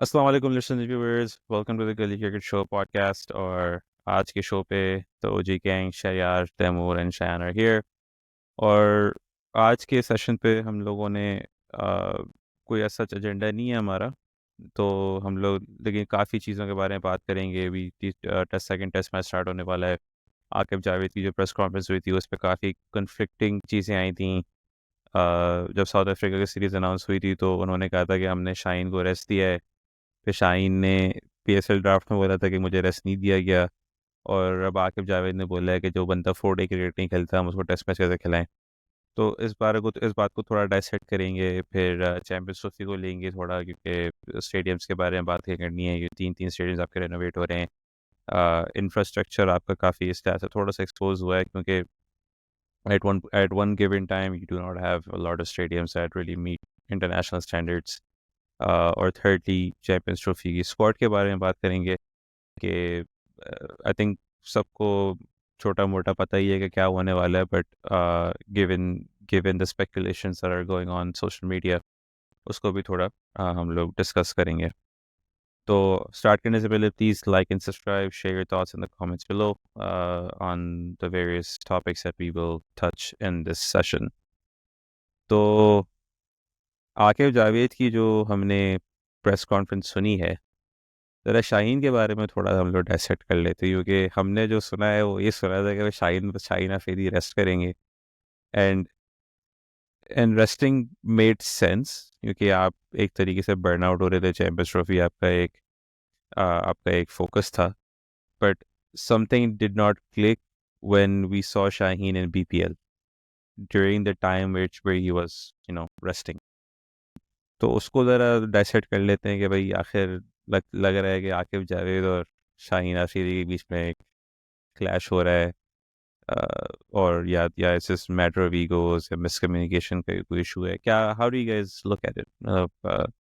अस्सलाम वालेकुम listeners viewers, welcome to the gully cricket show podcast. और आज के शो पे तो जी गैंग शयार Taimur and Shayan are here. और आज के सेशन पे हम लोगों ने कोई ऐसा एजेंडा नहीं है हमारा, तो हम लोग लेकिन काफ़ी चीज़ों के बारे में बात करेंगे। अभी सेकंड टेस्ट मैच स्टार्ट होने वाला है। आकिब जावेद की जो प्रेस कॉन्फ्रेंस हुई थी उस पर काफ़ी कन्फ्लिक्टिंग चीज़ें आई थी। जब साउथ अफ्रीका की सीरीज़ अनाउंस हुई थी तो उन्होंने कहा था कि हमने शाहीन को रेस्ट दिया है। फिर शाहीन ने पीएसएल ड्राफ्ट में बोला था कि मुझे रेस्ट नहीं दिया गया। और अब आकिब जावेद ने बोला है कि जो बंदा 4 डे क्रिकेट नहीं खेलता हम उसको टेस्ट मैच कैसे खिलाएं। तो इस बात को थोड़ा डाइसेक्ट करेंगे। फिर चैम्पियंस ट्रॉफी को लेंगे थोड़ा, क्योंकि स्टेडियम्स के बारे में बात करनी है। ये 3 स्टेडियम्स आपके रेनोवेट हो रहे हैं। इंफ्रास्ट्रक्चर आपका काफ़ी इस तरह से थोड़ा सा एक्सपोज हुआ है, क्योंकि at one given time you do not have a lot of stadiums that really meet international standards। और thirdly चैम्पियंस ट्रॉफी की स्क्वाड के बारे में बात करेंगे कि आई थिंक सबको छोटा मोटा पता ही है कि क्या होने वाला है, but given given the speculations that are going on social media उसको भी थोड़ा हम लोग डिस्कस करेंगे। तो स्टार्ट करने से पहले please like and subscribe, share your thoughts in the comments below on the various topics that we will touch in this session. तो आकिब जावेद की जो हमने प्रेस कॉन्फ्रेंस सुनी है, ज़रा शाहीन के बारे में थोड़ा हम लोग डाइसेक्ट कर लेते हैं, क्योंकि हमने जो सुना है वो ये सुना था कि भाई शाहीन अफरीदी रेस्ट करेंगे। And and resting made sense, क्योंकि आप एक तरीके से बर्न आउट हो रहे थे। चैम्पियंस ट्रॉफी आपका एक फोकस था, but something did not click when we saw Shaheen in BPL during the time where he was resting। तो उसको ज़रा डाइसेक्ट कर लेते हैं कि भाई आखिर लग रहा है कि आकिब जावेद और शाहीन अफरीदी के बीच में एक क्लैश हो रहा है। और या it's just matter of egos या मिसकम्युनिकेशन का कोई इशू है क्या? How do you guys look at it? मतलब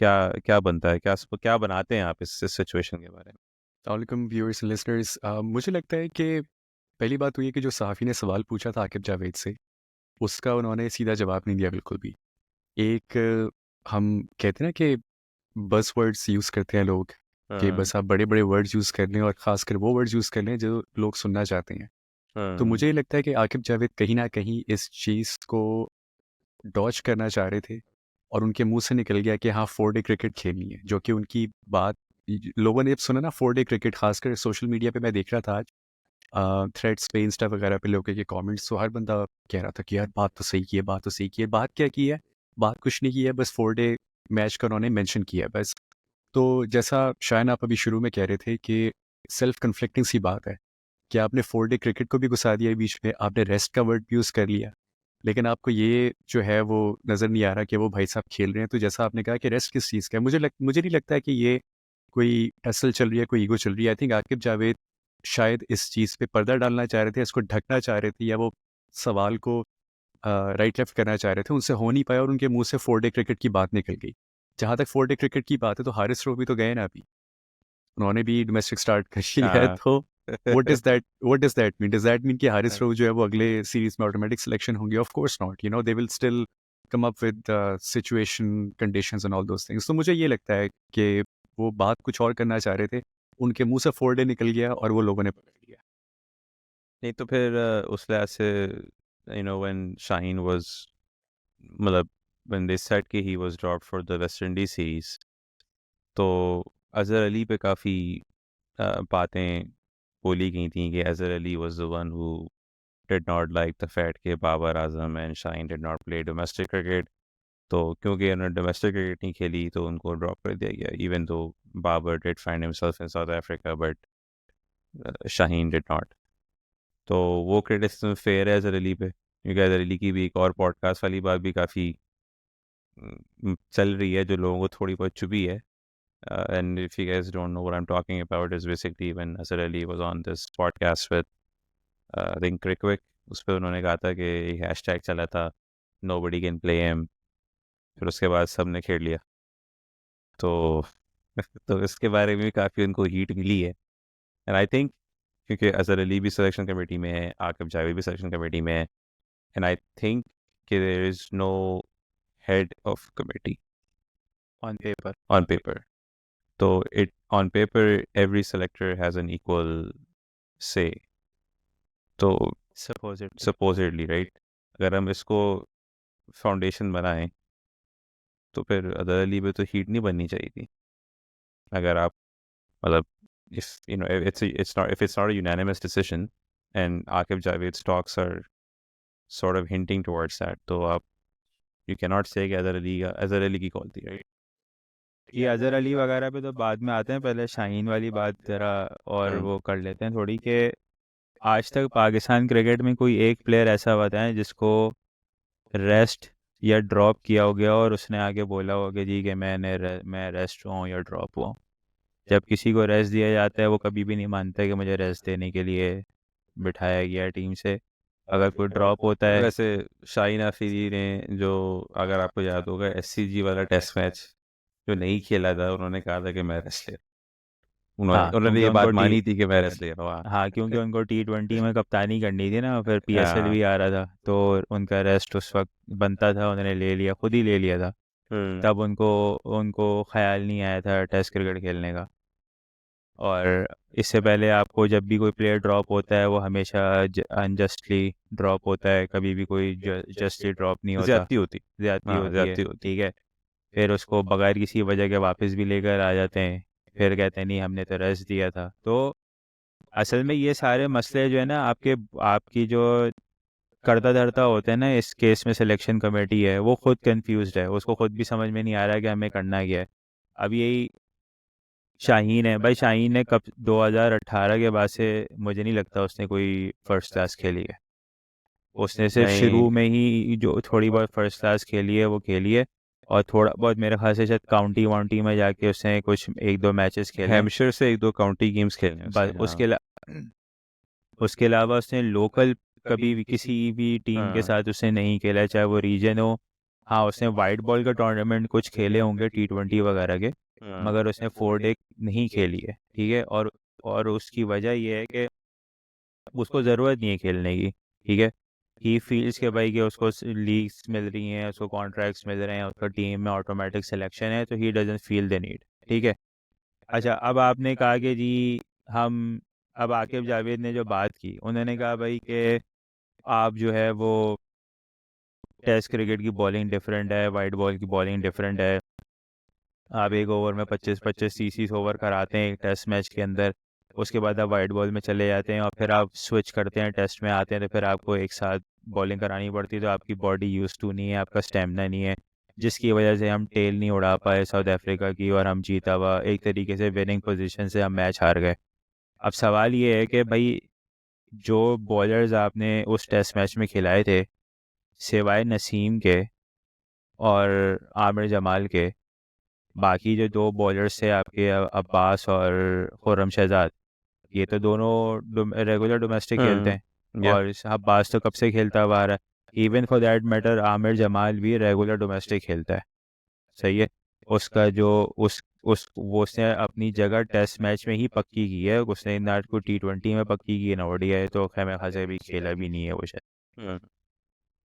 क्या क्या बनता है, क्या बनाते हैं आप इस सिचुएशन के बारे में? वालेकुम व्यूअर्स एंड लिसनर्स। मुझे लगता है कि पहली बात तो ये कि जो सहाफ़ी ने सवाल पूछा था आकिब जावेद से, उसका उन्होंने सीधा जवाब नहीं दिया बिल्कुल भी। एक हम कहते हैं ना कि बज़ वर्ड्स यूज़ करते हैं लोग, कि हाँ, बस आप बड़े-बड़े वर्ड्स यूज़ कर लें और ख़ासकर वो वर्ड्स यूज़ कर लें जो लोग सुनना चाहते हैं। तो हाँ, मुझे ये लगता है कि आकिब जावेद कहीं न कहीं इस चीज़ को डॉज करना चाह रहे थे और उनके मुँह से निकल गया कि हाँ, 4 डे क्रिकेट खेलनी है, जो कि उनकी बात लोगों ने जब सुना ना 4 डे क्रिकेट, ख़ासकर सोशल मीडिया पे मैं देख रहा था आज थ्रेड्स पे, इंस्टा वगैरह पे लोगों के कमेंट्स, तो हर बंदा कह रहा था कि यार बात तो सही की है, बात तो सही की है। बात क्या की है? बात कुछ नहीं की है, बस 4 डे मैच का उन्होंने मेंशन किया है बस। तो जैसा शायद आप अभी शुरू में कह रहे थे कि सेल्फ कन्फ्लिक्टिंग सी बात है कि आपने 4 डे क्रिकेट को भी घुसा दिया बीच में, आपने रेस्ट का वर्ड भी यूज़ कर लिया, लेकिन आपको ये जो है वो नज़र नहीं आ रहा कि वो भाई साहब खेल रहे हैं। तो जैसा आपने कहा कि रेस्ट किस चीज़ का है, मुझे नहीं लगता है कि ये कोई टसल चल रही है, कोई ईगो चल रही है। आई थिंक आकिब जावेद शायद इस चीज़ पे पर्दा डालना चाह रहे थे, इसको ढकना चाह रहे थे, या वो सवाल को राइट लेफ्ट करना चाह रहे थे। उनसे हो नहीं पाया और उनके मुँह से 4 डे क्रिकेट की बात निकल गई। जहाँ तक 4 डे क्रिकेट की बात है, तो हारिस रऊफ़ भी तो गए ना अभी। उन्होंने भी डोमेस्टिक स्टार्ट कर लिया है, हाँ। तो what does that mean? Does that mean कि हारिस रऊफ़ जो है वो अगले सीरीज़ में ऑटोमेटिक सिलेक्शन होंगे? Of course not, they will still come up with situation, conditions and all those things. तो मुझे ये लगता है कि वो बात कुछ और करना चाह रहे थे, उनके मुँह से 4 डे निकल गया और वो लोगों ने पकड़ लिया। नहीं तो फिर उस लिहाज से व्हेन शाहीन वाज, मतलब व्हेन दे सेड कि he was dropped for the West Indies series, तो अजहर अली पे काफ़ी बातें बोली गई थी कि Azhar Ali was the one who did not like the fact कि Babar Azam and Shaheen did not play domestic cricket. तो क्योंकि उन्होंने डोमेस्टिक क्रिकेट नहीं खेली तो उनको ड्रॉप कर दिया गया, even though Babar did find himself in South Africa, but Shaheen did not. तो वो क्रिटिसिज्म फेयर है अजहर अली पे, क्योंकि अजहर अली की भी एक और पॉडकास्ट वाली बात भी काफ़ी चल रही है जो लोगों को थोड़ी बहुत चुभी है। And if you guys don't know what I'm talking about, is basically when Azhar Ali was on this podcast with I think Crickwick, उस पर उन्होंने कहा था कि हैशटैग चला था nobody can play him। फिर उसके बाद सब ने खेल लिया। तो तो इसके बारे में भी काफ़ी उनको हीट मिली है। एंड आई थिंक क्योंकि अजहर अली भी सिलेक्शन कमेटी में है, आकिब जावेद भी सिलेक्शन कमेटी में है, एंड आई थिंक कि there is no head of committee on paper. On paper. तो it on paper every selector has an equal say. तो supposedly right, अगर हम इसको फाउंडेशन बनाएं तो फिर अदर अली पे तो हीट नहीं बननी चाहिए थी। अगर आप मतलब if you know it's not a unanimous decision and Aqib Javed's talks are sort of hinting towards that, तो आप you cannot say कि अजहर अली की कॉल थी, right? ये अजहर अली वगैरह पे तो बाद में आते हैं, पहले शाहीन वाली बात जरा और वो कर लेते हैं थोड़ी कि आज तक पाकिस्तान क्रिकेट में कोई एक प्लेयर ऐसा बताएं जिसको रेस्ट या ड्रॉप किया हो गया और उसने आगे बोला हो कि जी कि मैं रेस्ट हुआ हूँ या ड्रॉप हुआ हूँ। जब किसी को रेस्ट दिया जाता है वो कभी भी नहीं मानता कि मुझे रेस्ट देने के लिए बिठाया गया है टीम से। अगर कोई ड्रॉप होता है, वैसे शाहीन आफरीदी ने जो, अगर आपको याद होगा, SCG वाला टेस्ट मैच जो नहीं खेला था, उन्होंने कहा था कि मैं रेस्ट ले, उन्होंने ये बात मानी थी कि मैं रेस्ट ले रहा हूँ। हाँ, क्योंकि उनको T20 में कप्तानी करनी थी ना, फिर PSL भी आ रहा था, तो उनका रेस्ट उस वक्त बनता था, उन्होंने ले लिया, खुद ही ले लिया था। तब उनको ख्याल नहीं आया था टेस्ट क्रिकेट खेलने का। और इससे पहले आपको जब भी कोई प्लेयर ड्रॉप होता है वो हमेशा अनजस्टली ड्रॉप होता है, कभी भी कोई जस्टली ड्रॉप नहीं होता, ज्यादती होती ज्यादती होती, ठीक है। फिर उसको बगैर किसी वजह के वापस भी लेकर आ जाते हैं, फिर कहते हैं नहीं हमने तो रेस्ट दिया था। तो असल में ये सारे मसले जो है ना, आपकी जो करता धरता होते हैं ना, इस केस में सिलेक्शन कमेटी है, वो खुद कंफ्यूज्ड है, उसको खुद भी समझ में नहीं आ रहा है कि हमें करना क्या है। अब यही शाहीन है भाई, शाहीन ने कब 2018 के बाद से मुझे नहीं लगता उसने कोई फर्स्ट क्लास खेली है। उसने सिर्फ शुरू में ही जो थोड़ी बहुत फर्स्ट क्लास खेली है वो खेली है, और थोड़ा बहुत मेरे ख्याल से शायद काउंटी वाउंटी में जाके उसने कुछ 1-2 मैचेस खेले, हैम्पशायर से 1-2 काउंटी गेम्स खेले बस। उसके अलावा उसने लोकल कभी भी किसी भी टीम के साथ उसने नहीं खेला, चाहे वो रीजन हो। हाँ, उसने वाइट बॉल का टूर्नामेंट कुछ खेले होंगे T20 वगैरह के, मगर उसने 4 डे नहीं खेली है, ठीक है। और उसकी वजह यह है कि उसको ज़रूरत नहीं है खेलने की, ठीक है। ही फील्स के भाई कि उसको लीग्स मिल रही हैं, उसको कॉन्ट्रैक्ट्स मिल रहे हैं, उसका टीम में ऑटोमेटिक सिलेक्शन है, तो he doesn't feel the need, ठीक है। अच्छा, अब आपने कहा कि जी अब आकिब जावेद ने जो बात की, उन्होंने कहा भाई कि आप जो है वो टेस्ट क्रिकेट की बॉलिंग डिफरेंट है, वाइट बॉल की बॉलिंग डिफरेंट है। आप एक ओवर में 25-25 30 ओवर कराते हैं एक टेस्ट मैच के अंदर, उसके बाद आप वाइट बॉल में चले जाते हैं और फिर आप स्विच करते हैं, टेस्ट में आते हैं, तो फिर आपको एक साथ बॉलिंग करानी पड़ती है, तो आपकी बॉडी यूज टू नहीं है, आपका स्टेमिना नहीं है, जिसकी वजह से हम टेल नहीं उड़ा पाए साउथ अफ्रीका की, और हम जीता हुआ एक तरीके से विनिंग पोजीशन से हम मैच हार गए। अब सवाल ये है कि भाई जो बॉलर्स आपने उस टेस्ट मैच में खिलाए थे, सिवाय नसीम के और आमिर जमाल के, बाकी जो 2 बॉलर्स थे आपके, अब्बास और खुर्रम शहजाद, ये तो दोनों रेगुलर डोमेस्टिक खेलते हैं, और अब्बास तो कब से खेलता हुआ आ रहा है। Even for that matter Aamir Jamal भी रेगुलर डोमेस्टिक खेलता है, सही है। उसका जो वो उसने अपनी जगह टेस्ट मैच में ही पक्की की है, उसने ना को T20 में पक्की की है, ना ODI, तो खैर मेरे ख्याल से भी खेला भी नहीं है वो शायद।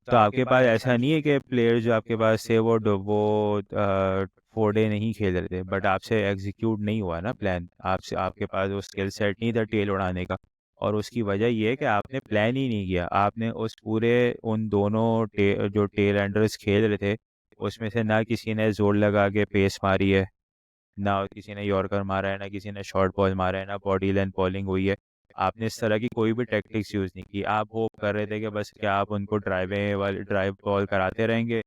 तो आपके पास ऐसा नहीं है कि प्लेयर जो आपके पास थे वो 4 डे नहीं खेल रहे थे, बट आपसे एग्जीक्यूट नहीं हुआ ना प्लान, आपके पास वो स्किल सेट नहीं था टेल उड़ाने का। और उसकी वजह ये है कि आपने प्लान ही नहीं किया, आपने उन दोनों जो टेल एंडर्स खेल रहे थे, उसमें से ना किसी ने जोर लगा के पेस मारी है, ना किसी ने यॉर्कर मारा है, ना किसी ने शॉर्ट बॉल मारा है, ना बॉडी लेंथ बॉलिंग हुई है। आपने इस तरह की कोई भी टेक्टिक्स यूज़ नहीं की। आप होप कर रहे थे कि बस क्या आप उनको ड्राइव बॉल कराते रहेंगे,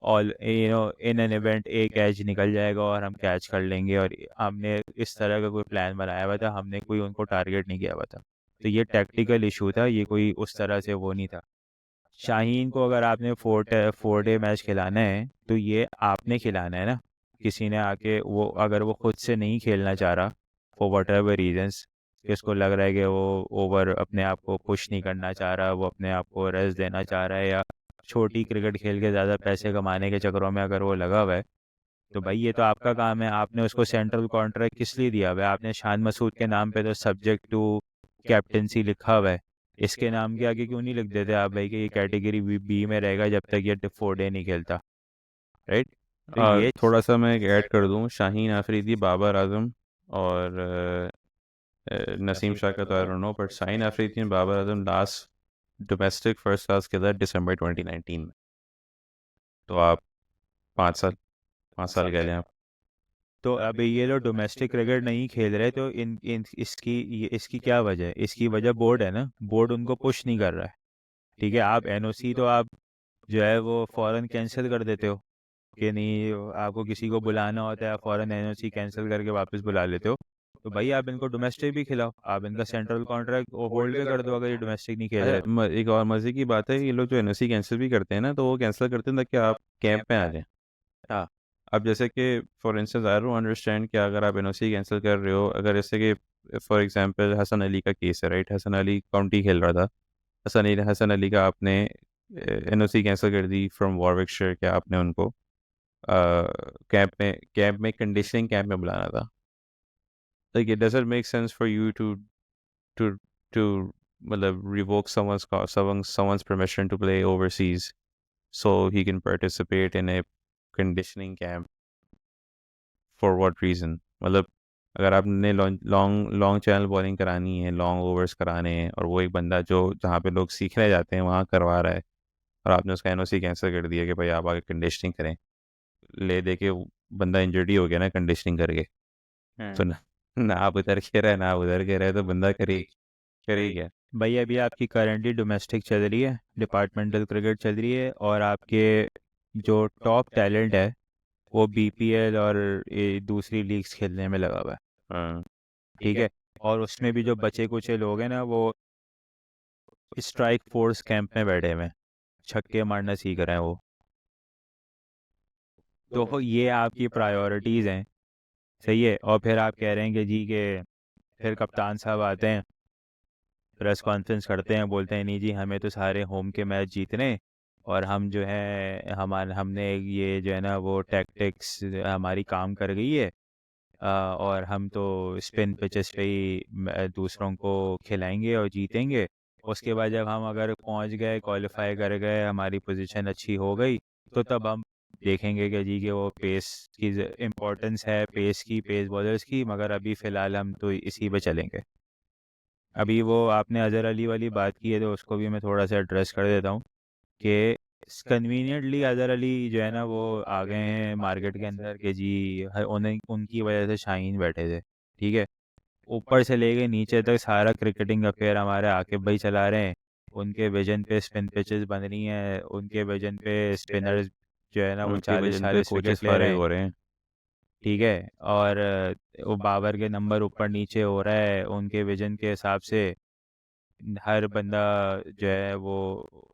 और इन एन इवेंट एक कैच निकल जाएगा और हम कैच कर लेंगे, और हमने इस तरह का कोई प्लान बनाया हुआ था, हमने कोई उनको टारगेट नहीं किया हुआ था। तो ये टैक्टिकल इशू था, ये कोई उस तरह से वो नहीं था। शाहीन को अगर आपने 4 डे मैच खिलाना है तो ये आपने खिलाना है ना, किसी ने आके अगर वो खुद से नहीं खेलना चाह रहा फॉर वट एवर रीजन्स, कि उसको लग रहा है कि वो ओवर अपने आप को पुश नहीं करना चाह रहा, वो अपने आप को रेस्ट देना चाह रहा है, या छोटी क्रिकेट खेल के ज़्यादा पैसे कमाने के चक्करों में अगर वो लगा हुआ है, तो भाई ये तो आपका काम है। आपने उसको सेंट्रल कॉन्ट्रैक्ट किस लिए दिया हुआ है? आपने शान मसूद के नाम पे तो सब्जेक्ट टू कैप्टनसी लिखा हुआ है, इसके नाम के आगे क्यों नहीं लिख देते आप भाई कि ये कैटेगरी B में रहेगा जब तक ये 4 डे नहीं खेलता, राइट? तो और ये थोड़ा सा मैं ऐड कर दूं, शाहीन आफरीदी, बाबर आजम और नसीम शाह का तो I don't know, but Shaheen Afridi और Babar Azam last domestic first class खेला दिसंबर 2019 में। तो आप 5 साल कह लें आप। तो अब ये लोग डोमेस्टिक क्रिकेट नहीं खेल रहे, तो इसकी क्या वजह है? इसकी वजह बोर्ड है ना, बोर्ड उनको पुश नहीं कर रहा है। ठीक है, आप एनओसी तो आप जो है वो फौरन कैंसिल कर देते हो कि नहीं, आपको किसी को बुलाना होता है आप फौरन एनओसी कैंसिल करके वापस बुला लेते हो। तो भाई आप इनको डोमेस्टिक भी खिलाओ, आप इनका सेंट्रल कॉन्ट्रैक्ट होल्ड पे कर दो अगर ये डोमेस्टिक नहीं खेल रहे तो। एक और मज़े की बात है, ये लोग जो एनओसी कैंसिल भी करते हैं ना, तो वो कैंसिल करते हैं ताकि आप कैंप में आ जाएं। हाँ, अब जैसे कि for instance I don't understand कि अगर आप एनओसी कैंसिल कर रहे हो, अगर जैसे कि फॉर एग्जांपल हसन अली का केस है, राइट, हसन अली काउंटी खेल रहा था, हसन अली का आपने एनओसी कैंसिल कर दी फ्रॉम वॉरविकशायर, क्या आपने उनको कैंप में कंडीशनिंग कैंप में बुलाना था। Like it doesn't make sense for you to to मतलब revoke someone's permission to play overseas so he can participate in a conditioning camp. For what reason? मतलब अगर आपने लॉन्ग लॉन्ग चैनल बॉलिंग करानी है, long overs कराने हैं, और वो एक बंदा जो जहाँ पे लोग सीखने जाते हैं वहाँ करवा रहा है, और आपने उसका एनओसी कैंसिल कर दिया कि भाई आप आगे कंडीशनिंग करें, ले दे के बंदा इंजर्ड ही हो गया ना कंडीशनिंग करके। तो ना आप उधर के रहे ना आप उधर के रहे, तो बंदा करे क्या? भाई अभी आपकी करंटली डोमेस्टिक चल रही है, डिपार्टमेंटल क्रिकेट चल रही है, और आपके जो टॉप टैलेंट है वो बीपीएल और ये दूसरी लीग्स खेलने में लगा हुआ है। हाँ, ठीक है, और उसमें भी जो बचे कुचे लोग हैं ना, वो स्ट्राइक फोर्स कैंप में बैठे हुए हैं, छक्के मारना सीख रहे हैं वो। तो ये आपकी प्रायोरिटीज़ हैं, सही है। और फिर आप कह रहे हैं कि जी के फिर कप्तान साहब आते हैं, प्रेस कॉन्फ्रेंस करते हैं, बोलते हैं नहीं जी हमें तो सारे होम के मैच जीतने, और हम जो है हमने ये जो है ना वो टैक्टिक्स हमारी काम कर गई है, और हम तो स्पिन पिचेस पे ही दूसरों को खिलाएंगे और जीतेंगे। उसके बाद जब हम अगर पहुंच गए, क्वालिफाई कर गए, हमारी पोजीशन अच्छी हो गई, तो तब हम देखेंगे कि जी के वो पेस की इम्पोर्टेंस है, पेस बॉलर्स की, मगर अभी फ़िलहाल हम तो इसी पे चलेंगे। अभी वो आपने अज़हर अली वाली बात की है, तो उसको भी मैं थोड़ा सा एड्रेस कर देता हूँ कि कन्वीनियंटली अज़हर अली जो है ना वो आ गए हैं मार्केट के अंदर कि जी उन्हें उनकी वजह से शाहीन बैठे थे। ठीक है, ऊपर से लेके नीचे तक सारा क्रिकेटिंग अफेयर हमारे आकिब भाई चला रहे हैं। उनके विजन पे स्पिन पिचेस बन रही हैं, उनके विजन पे स्पिनर्स जो है ना वो उनके वजन पे 40-40 कोचेस विकेट ले रहे फारिग हैं। हो रहे हैं। ठीक है, और वो बाबर के नंबर ऊपर नीचे हो रहा है उनके विजन के हिसाब से, हर बंदा जो है वो।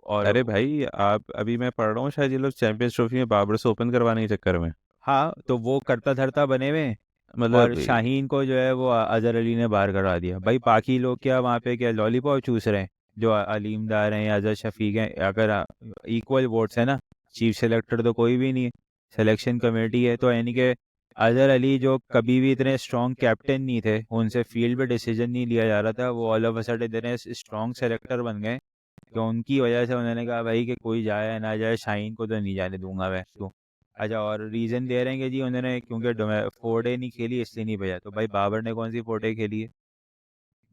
और अरे भाई, आप अभी मैं पढ़ रहा हूँ शायद ये लोग चैंपियंस ट्रॉफी में बाबर से ओपन करवाने के चक्कर में, हाँ, तो वो करता धरता बने हुए हैं, और मतलब शाहीन को जो है वो अजहर अली ने बाहर करवा दिया। भाई बाकी लोग क्या वहाँ पे क्या लॉलीपॉप चूस रहे हैं? जो अलीम डार हैं या अजहर शफीक हैं, अगर इक्वल वोट्स है ना, चीफ सेलेक्टर तो कोई भी नहीं है, सिलेक्शन कमेटी है। तो यानी कि अजहर अली जो कभी भी इतने स्ट्रॉन्ग कैप्टन नहीं थे, उनसे फील्ड पे डिसीजन नहीं लिया जा रहा था, वो ऑल ऑफ अ सडन इतने स्ट्रॉन्ग सेलेक्टर बन गए कि उनकी वजह से उन्होंने कहा भाई कि कोई जाए या ना जाए, शाहीन को तो नहीं जाने दूंगा मैं। क्यों? अच्छा, और रीज़न दे रहे हैं कि जी उन्होंने क्योंकि 4 डे नहीं खेली इसलिए नहीं भेजा। तो भाई बाबर ने कौन सी 4 डे खेली है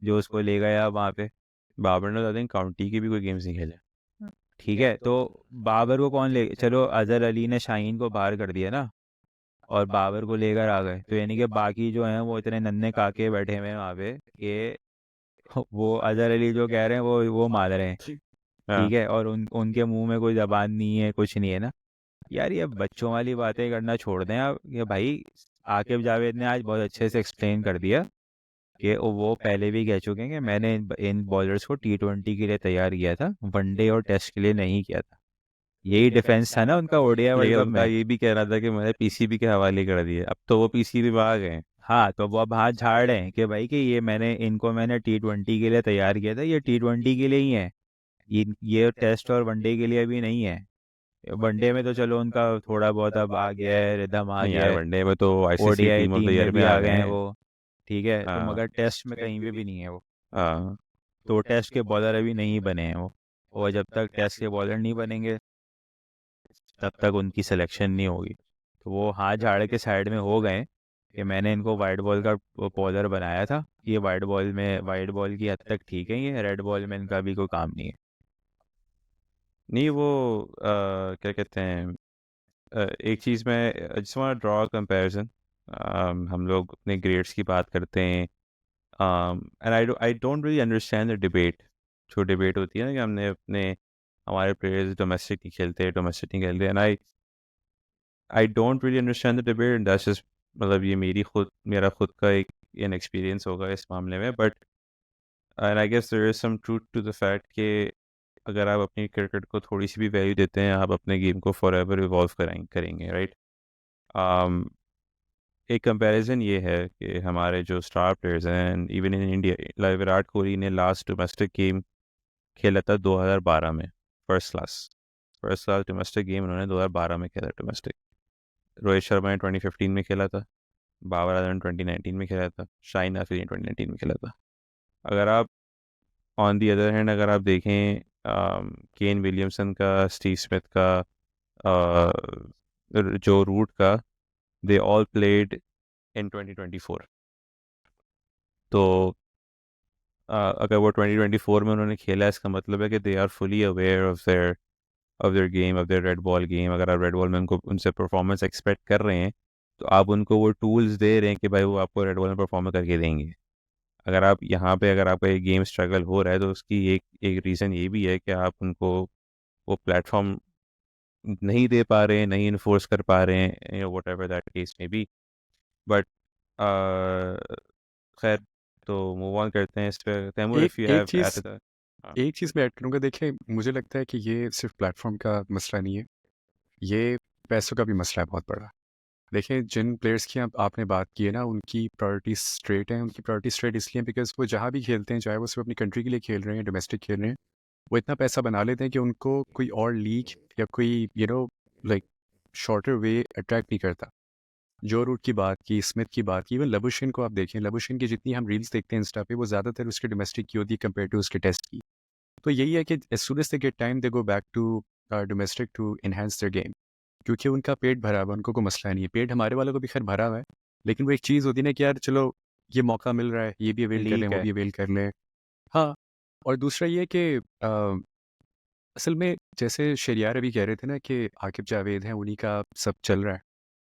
जो उसको ले गया वहाँ पे? बाबर ने आई थिंक काउंटी के भी कोई गेम्स नहीं खेले। ठीक है, तो बाबर को कौन ले, चलो अजहर अली ने शाहीन को बाहर कर दिया ना, और बाबर को लेकर आ गए, तो यानी कि बाकी जो हैं वो इतने नन्हे काके बैठे हुए हैं वहाँ पे कि वो अजहर अली जो कह रहे हैं वो मान रहे हैं। हाँ, ठीक है, और उनके मुंह में कोई जबान नहीं है, कुछ नहीं है ना। यार ये बच्चों वाली बातें करना छोड़ दें आप। ये भाई आकिब जावेद ने आज बहुत अच्छे से एक्सप्लेन कर दिया कि वो पहले भी कह चुके हैं कि मैंने इन बॉलर्स को T20 के लिए तैयार किया था, वनडे और टेस्ट के लिए नहीं किया था। यही डिफेंस था ना उनका ओडीआई वर्ल्ड लेकिन कप उनका में। ये भी कह रहा था कि मैंने पीसीबी के हवाले कर दिए, अब तो वो पीसीबी में आ गए। हाँ, तो वो अब हाथ झाड़ रहे हैं कि भाई कि ये मैंने T20 के लिए तैयार किया था, ये T20 के लिए ही है, ये टेस्ट और वनडे के लिए अभी नहीं है। वनडे में तो चलो उनका थोड़ा बहुत अब आ गया है, रिदम आ नहीं गया यार, है, वनडे में तो ICC ODI team of the team में ईयर में भी आ आ गए गए हैं हैं। वो। ठीक है, तो हाँ, मगर टेस्ट में कहीं पे भी नहीं है वो। हाँ, तो टेस्ट के बॉलर अभी नहीं बने हैं वो, और जब तक टेस्ट के बॉलर नहीं बनेंगे तब तक उनकी सिलेक्शन नहीं होगी। वो हाथ झाड़ के साइड में हो गए कि मैंने इनको वाइट बॉल का बॉलर बनाया था, ये वाइट बॉल की हद तक ठीक है, ये रेड बॉल में इनका भी कोई काम नहीं है। नहीं वो क्या कहते हैं एक चीज़ मैं जस्ट वांट ड्रॉ कंपैरिजन। हम लोग अपने ग्रेड्स की बात करते हैं and I don't really understand the debate. जो डिबेट होती है ना कि हमने अपने हमारे प्लेयर्स डोमेस्टिक नहीं खेलते, डोमेस्टिक नहीं खेलते, and I don't really understand the debate, and that's just मतलब ये मेरा खुद का एक एन एक्सपीरियंस होगा इस मामले में। But and I guess there is some truth to the fact कि अगर आप अपनी क्रिकेट को थोड़ी सी भी वैल्यू देते हैं, आप अपने गेम को फॉर एवर इवॉल्व करेंगे, राइट। एक कंपैरिजन ये है कि हमारे जो स्टार प्लेयर्स हैं even in India, like Virat Kohli ने लास्ट डोमेस्टिक गेम खेला था 2012 में, फर्स्ट क्लास डोमेस्टिक गेम उन्होंने 2012 में खेला डोमेस्टिक। रोहित शर्मा ने 2015 में खेला था, बाबर आजम ने 2019 में खेला था, शाहीन अफरीदी ने 2019 में खेला था। अगर आप ऑन दी अदर हैंड अगर आप देखें केन विलियमसन का, स्टीव स्मिथ का, जो रूट का, दे ऑल प्लेड इन 2024। तो अगर वो 2024 में उन्होंने खेला, इसका मतलब है कि they are fully aware of their game, of their red ball game. अगर आप रेड बॉल में उनसे परफॉर्मेंस एक्सपेक्ट कर रहे हैं तो आप उनको वो टूल्स दे रहे हैं कि भाई वो आपको रेड बॉल में परफॉर्म करके देंगे। अगर आप यहाँ पे अगर आपका एक गेम स्ट्रगल हो रहा है तो उसकी एक रीज़न ये भी है कि आप उनको वो प्लेटफॉर्म नहीं दे पा रहे हैं, नहीं इन्फोर्स कर पा रहे हैं, वट एवर दैट केस में बी। बट खैर, तो मूव ऑन करते हैं इस पर। तैमूर, एक इफ़ यू एक हैव चीज़ एडेड एक चीज़ मैं ऐड करूँगा। देखिए, मुझे लगता है कि ये सिर्फ प्लेटफॉर्म का मसला नहीं है, ये पैसों का भी मसला है बहुत बड़ा। देखिए, जिन प्लेयर्स की आपने बात की है ना, उनकी प्रायोरिटी स्ट्रेट है। उनकी प्रायोरिटी स्ट्रेट इसलिए बिकॉज वो जहाँ भी खेलते हैं, चाहे वो सिर्फ अपनी कंट्री के लिए खेल रहे हैं, डोमेस्टिक खेल रहे हैं, वो इतना पैसा बना लेते हैं कि उनको कोई और लीग या कोई लाइक शॉर्टर वे अट्रैक्ट नहीं करता। जो रूट की बात की, स्मिथ की बात की, इवन लबुशेन को आप देखें, लबुशेन की जितनी हम रील्स देखते हैं इंस्टा पे, वो ज़्यादातर उसके डोमेस्टिक की होती है कंपेयर टू उसके टेस्ट की। तो यही है कि as soon as they get time, they go back to domestic to enhance their game, क्योंकि उनका पेट भरा हुआ है, उनको कोई मसला नहीं है। पेट हमारे वालों को भी खैर भरा हुआ है, लेकिन वो एक चीज़ होती है ना कि यार चलो ये मौका मिल रहा है, ये भी अवेल कर लें, लीक वो है। भी अवेल कर लें। हाँ, और दूसरा ये कि असल में जैसे शरियार अभी कह रहे थे ना कि आकिब जावेद हैं, उन्हीं का सब चल रहा है।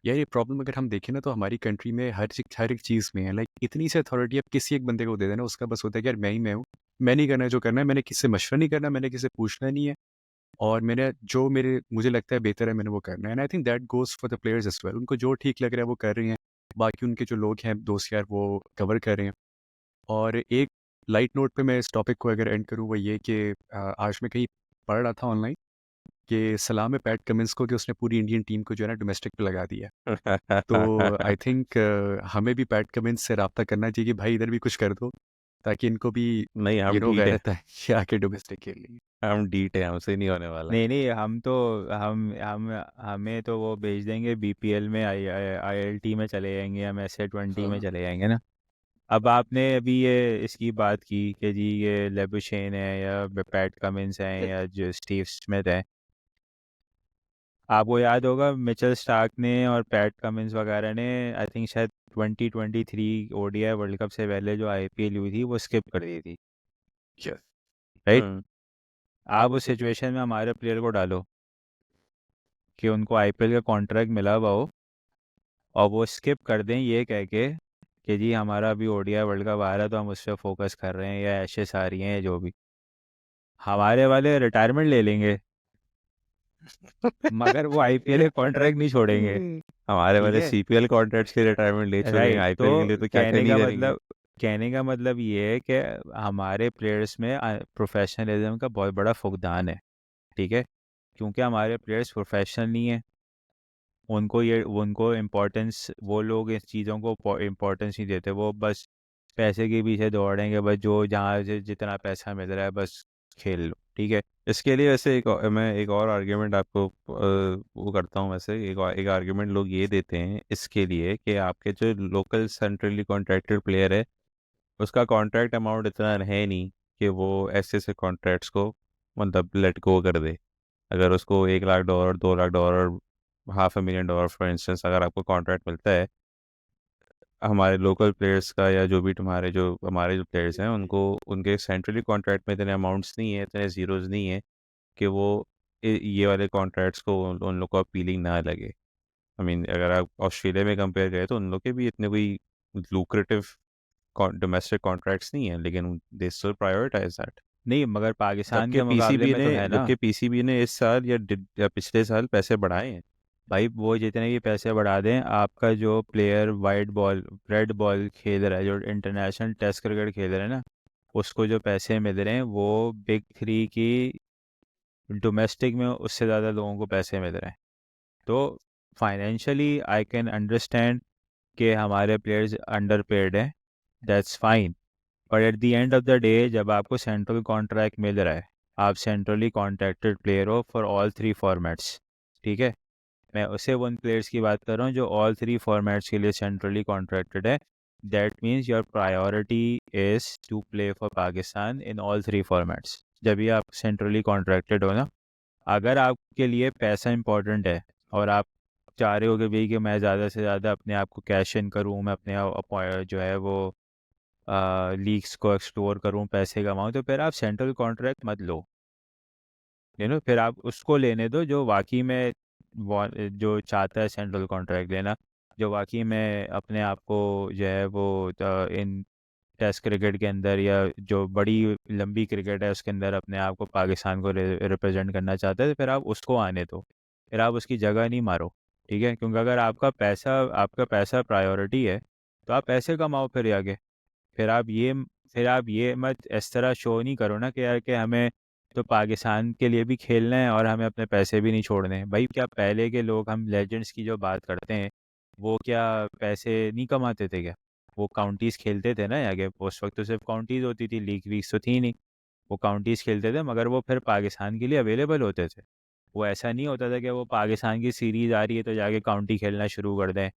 यार ये प्रॉब्लम अगर हम देखें ना तो हमारी कंट्री में हर एक चीज़ में है। लाइक इतनी सी अथॉरिटी आप किसी एक बंदे को दे देना, उसका बस होता है कि यार मैं ही मैं हूँ, मैं नहीं करना जो करना है, मैंने किसी से मशवरा नहीं करना, मैंने किसी से पूछना नहीं है, और मैंने जो मुझे लगता है बेहतर है मैंने वो करना है। And I think that goes for the players as well. उनको जो ठीक लग रहा है वो कर रहे हैं, बाकी उनके जो लोग हैं दोस्त यार वो कवर कर रहे हैं। और एक लाइट नोट पे मैं इस टॉपिक को अगर एंड करूँ, वो ये कि आज मैं कहीं पढ़ रहा था ऑनलाइन कि सलाम है पैट कमिंस को कि उसने पूरी इंडियन टीम को जो है ना डोमेस्टिक पे लगा दिया। तो आई थिंक हमें भी पैट कमिंस से रब्ता करना चाहिए कि भाई इधर भी कुछ कर दो, ताकि इनको भी नहीं, हम डीट है, गैरत है कि आके डोमेस्टिक खेल लेंगे। हम डीट है, हमसे नहीं होने वाला। नहीं नहीं, हम तो हम हमें तो वो भेज देंगे बीपीएल में, आईएलटी में चले जाएंगे, हम SA20 में हाँ। चले जाएंगे ना। अब आपने अभी ये इसकी बात की कि जी ये लेबुशेन है या पैट कमिंस हैं या जो स्टीव स्मिथ है, आपको याद होगा मिचेल स्टार्क ने और पैट कमिंस वगैरह ने आई थिंक शायद 2023 ओडीआई वर्ल्ड कप से पहले जो आईपीएल हुई थी वो स्किप कर दी थी, Yes. राइट। हम्म, आप उस सिचुएशन में हमारे प्लेयर को डालो कि उनको आईपीएल का कॉन्ट्रैक्ट मिला हुआ हो और वो स्किप कर दें ये कह के कि जी हमारा अभी ओडीआई वर्ल्ड कप आ रहा है तो हम उस पर फोकस कर रहे हैं, या एशेस आ रही हैं, जो भी, हमारे वाले रिटायरमेंट ले लेंगे मगर वो आईपीएल का कॉन्ट्रैक्ट नहीं छोड़ेंगे। हमारे ठीक वाले है, सीपीएल कॉन्ट्रैक्ट्स के रिटायरमेंट ले चुके हैं, राइट। तो आईपीएल के लिए तो क्या क्या कहने नहीं का करेंगे। मतलब कहने का मतलब ये है कि हमारे प्लेयर्स में प्रोफेशनलिज्म का बहुत बड़ा फुकदान है, ठीक है, क्योंकि हमारे प्लेयर्स प्रोफेशनल नहीं है। उनको इम्पोर्टेंस, वो लोग इस चीज़ों को इम्पोर्टेंस नहीं देते, वो बस पैसे के पीछे दौड़ेंगे, बस जो जहाँ से जितना पैसा मिल रहा है बस खेल लो, ठीक है। इसके लिए वैसे मैं एक और आर्ग्यूमेंट आपको वो करता हूँ। वैसे एक आर्ग्यूमेंट लोग ये देते हैं इसके लिए कि आपके जो लोकल सेंट्रली कॉन्ट्रैक्टेड प्लेयर है उसका कॉन्ट्रैक्ट अमाउंट इतना है नहीं कि वो ऐसे ऐसे कॉन्ट्रैक्ट्स को मतलब लेट गो कर दे। अगर उसको $1 लाख $2 लाख $500,000 फॉर इंस्टेंस अगर आपको कॉन्ट्रैक्ट मिलता है हमारे लोकल प्लेयर्स का, या जो भी हमारे जो प्लेयर्स हैं उनको उनके सेंट्रली कॉन्ट्रैक्ट में इतने अमाउंट्स नहीं है, इतने ज़ीरोज़ नहीं है कि वो ये वाले कॉन्ट्रैक्ट्स को उन लोग को अपीलिंग ना लगे। आई मीन अगर आप ऑस्ट्रेलिया में कंपेयर करें तो उन लोग के भी इतने कोई लुक्रेटिव डोमेस्टिक कॉन्ट्रैक्ट्स नहीं है, लेकिन दे स्टिल प्रायोरिटाइज दैट। नहीं, मगर पाकिस्तान के मुकाबले में तो है ना जबकि पीसीबी ने इस साल या पिछले साल पैसे बढ़ाए हैं। भाई। वो जितने भी पैसे बढ़ा दें, आपका जो player white ball red ball खेल रहा है, जो इंटरनेशनल टेस्ट क्रिकेट खेल रहा है ना, उसको जो पैसे मिल रहे हैं वो बिग 3 की डोमेस्टिक में उससे ज़्यादा लोगों को पैसे मिल रहे हैं। तो फाइनेंशियली आई कैन अंडरस्टैंड कि हमारे प्लेयर्स अंडर पेड हैं, that's fine. But at the end of the day जब आपको सेंट्रल कॉन्ट्रैक्ट मिल रहा है, आप सेंट्रली कॉन्ट्रैक्टेड प्लेयर हो फॉर ऑल 3 फॉर्मेट्स, ठीक है। मैं उसे वन प्लेयर्स की बात कर रहा हूँ जो ऑल 3 फॉर्मेट्स के लिए सेंट्रली कॉन्ट्रैक्टेड है। That means your priority is to play for Pakistan in all 3 formats. जब भी आप सेंट्रली कॉन्ट्रैक्टेड हो ना, अगर आपके लिए पैसा इंपॉर्टेंट है और आप चाह रहे हो कि भाई कि मैं ज़्यादा से ज़्यादा अपने आप को कैश इन करूँ, मैं अपने जो है वो लीग्स को एक्सप्लोर करूँ, पैसे कमाऊँ, तो फिर आप सेंट्रल कॉन्ट्रैक्ट मत लो। फिर आप उसको लेने दो जो वाकई में जो चाहता है सेंट्रल कॉन्ट्रैक्ट लेना, जो वाकई में अपने आप को जो है वो इन टेस्ट क्रिकेट के अंदर या जो बड़ी लंबी क्रिकेट है उसके अंदर अपने आप को पाकिस्तान को रिप्रेजेंट करना चाहता है, तो फिर आप उसको आने दो, फिर आप उसकी जगह नहीं मारो, ठीक है। क्योंकि अगर आपका पैसा प्रायोरिटी है तो आप पैसे कमाओ फिर आगे। फिर आप ये फिर आप ये मत इस तरह शो नहीं करो ना कि यार कि हमें तो पाकिस्तान के लिए भी खेलना है और हमें अपने पैसे भी नहीं छोड़ने हैं। भाई क्या पहले के लोग, हम लेजेंड्स की जो बात करते हैं, वो क्या पैसे नहीं कमाते थे क्या? वो काउंटीज़ खेलते थे ना आगे, उस वक्त तो सिर्फ काउंटीज़ होती थी, लीग वीग्स तो थी नहीं। वो काउंटीज़ खेलते थे मगर वो फिर पाकिस्तान के लिए अवेलेबल होते थे। वो ऐसा नहीं होता था कि वो पाकिस्तान की सीरीज़ आ रही है तो जाके काउंटी खेलना शुरू कर दें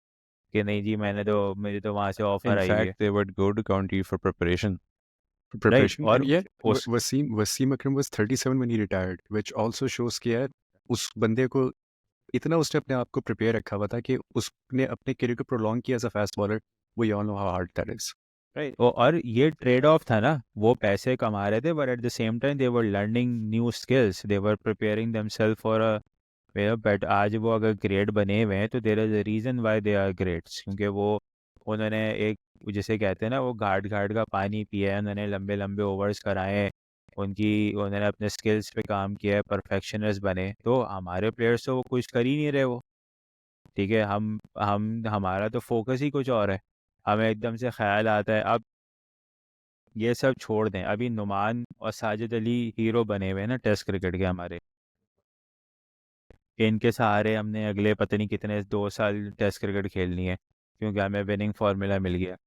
कि नहीं जी मुझे तो वहाँ से ऑफ़र In आई हुई है, fact, they would go to county for preparation. Right. preparation. और And yet, उस Wasim Akram was 37 when he retired, which also shows कि यार उस बंदे को इतना उसने अपने आप को प्रिपेयर रखा हुआ था कि उसने अपने करियर को प्रोलॉन्ग किया as a fast bowler. We all know how hard that is. Right, और ये ट्रेड ऑफ था ना, वो पैसे कमा रहे थे but at the same time they were learning new skills, they were preparing themselves for a but आज वो अगर ग्रेट बने हुए हैं तो there is a reason why they are greats, क्योंकि वो उन्होंने एक, जिसे कहते हैं ना, वो घाट घाट का पानी पिया है, उन्होंने लंबे लंबे ओवर्स कराए हैं, उन्होंने अपने स्किल्स पे काम किया है, परफेक्शनिस्ट बने। तो हमारे प्लेयर्स तो वो कुछ कर ही नहीं रहे वो, ठीक है। हम हमारा तो फोकस ही कुछ और है। हमें एकदम से ख्याल आता है, अब ये सब छोड़ दें, अभी नुमान और साजिद अली हीरो बने हुए हैं ना टेस्ट क्रिकेट के हमारे, इनके सहारे हमने अगले पता नहीं कितने 2 साल टेस्ट क्रिकेट खेलनी है क्योंकि हमें विनिंग फार्मूला मिल गया।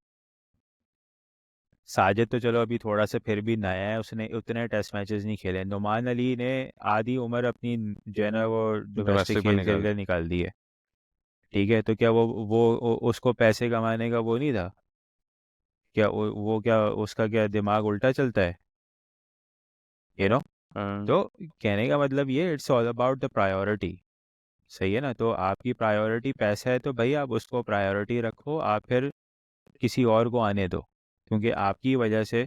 साजिद तो चलो अभी थोड़ा सा फिर भी नया है, उसने उतने टेस्ट मैचेस नहीं खेले। नुमान अली ने आधी उम्र अपनी जो है ना वो डोमेस्टिक Domestic में खेल खेल निकाल कर निकाल दी है, ठीक है। तो क्या उसको पैसे कमाने का वो नहीं था क्या? वो क्या, उसका क्या दिमाग उल्टा चलता है, यू नो? तो कहने का मतलब ये, it's all about the priority, सही है ना। तो आपकी प्रायोरिटी पैसा है तो भाई आप उसको प्रायोरिटी रखो, आप फिर किसी और को आने दो, क्योंकि आपकी वजह से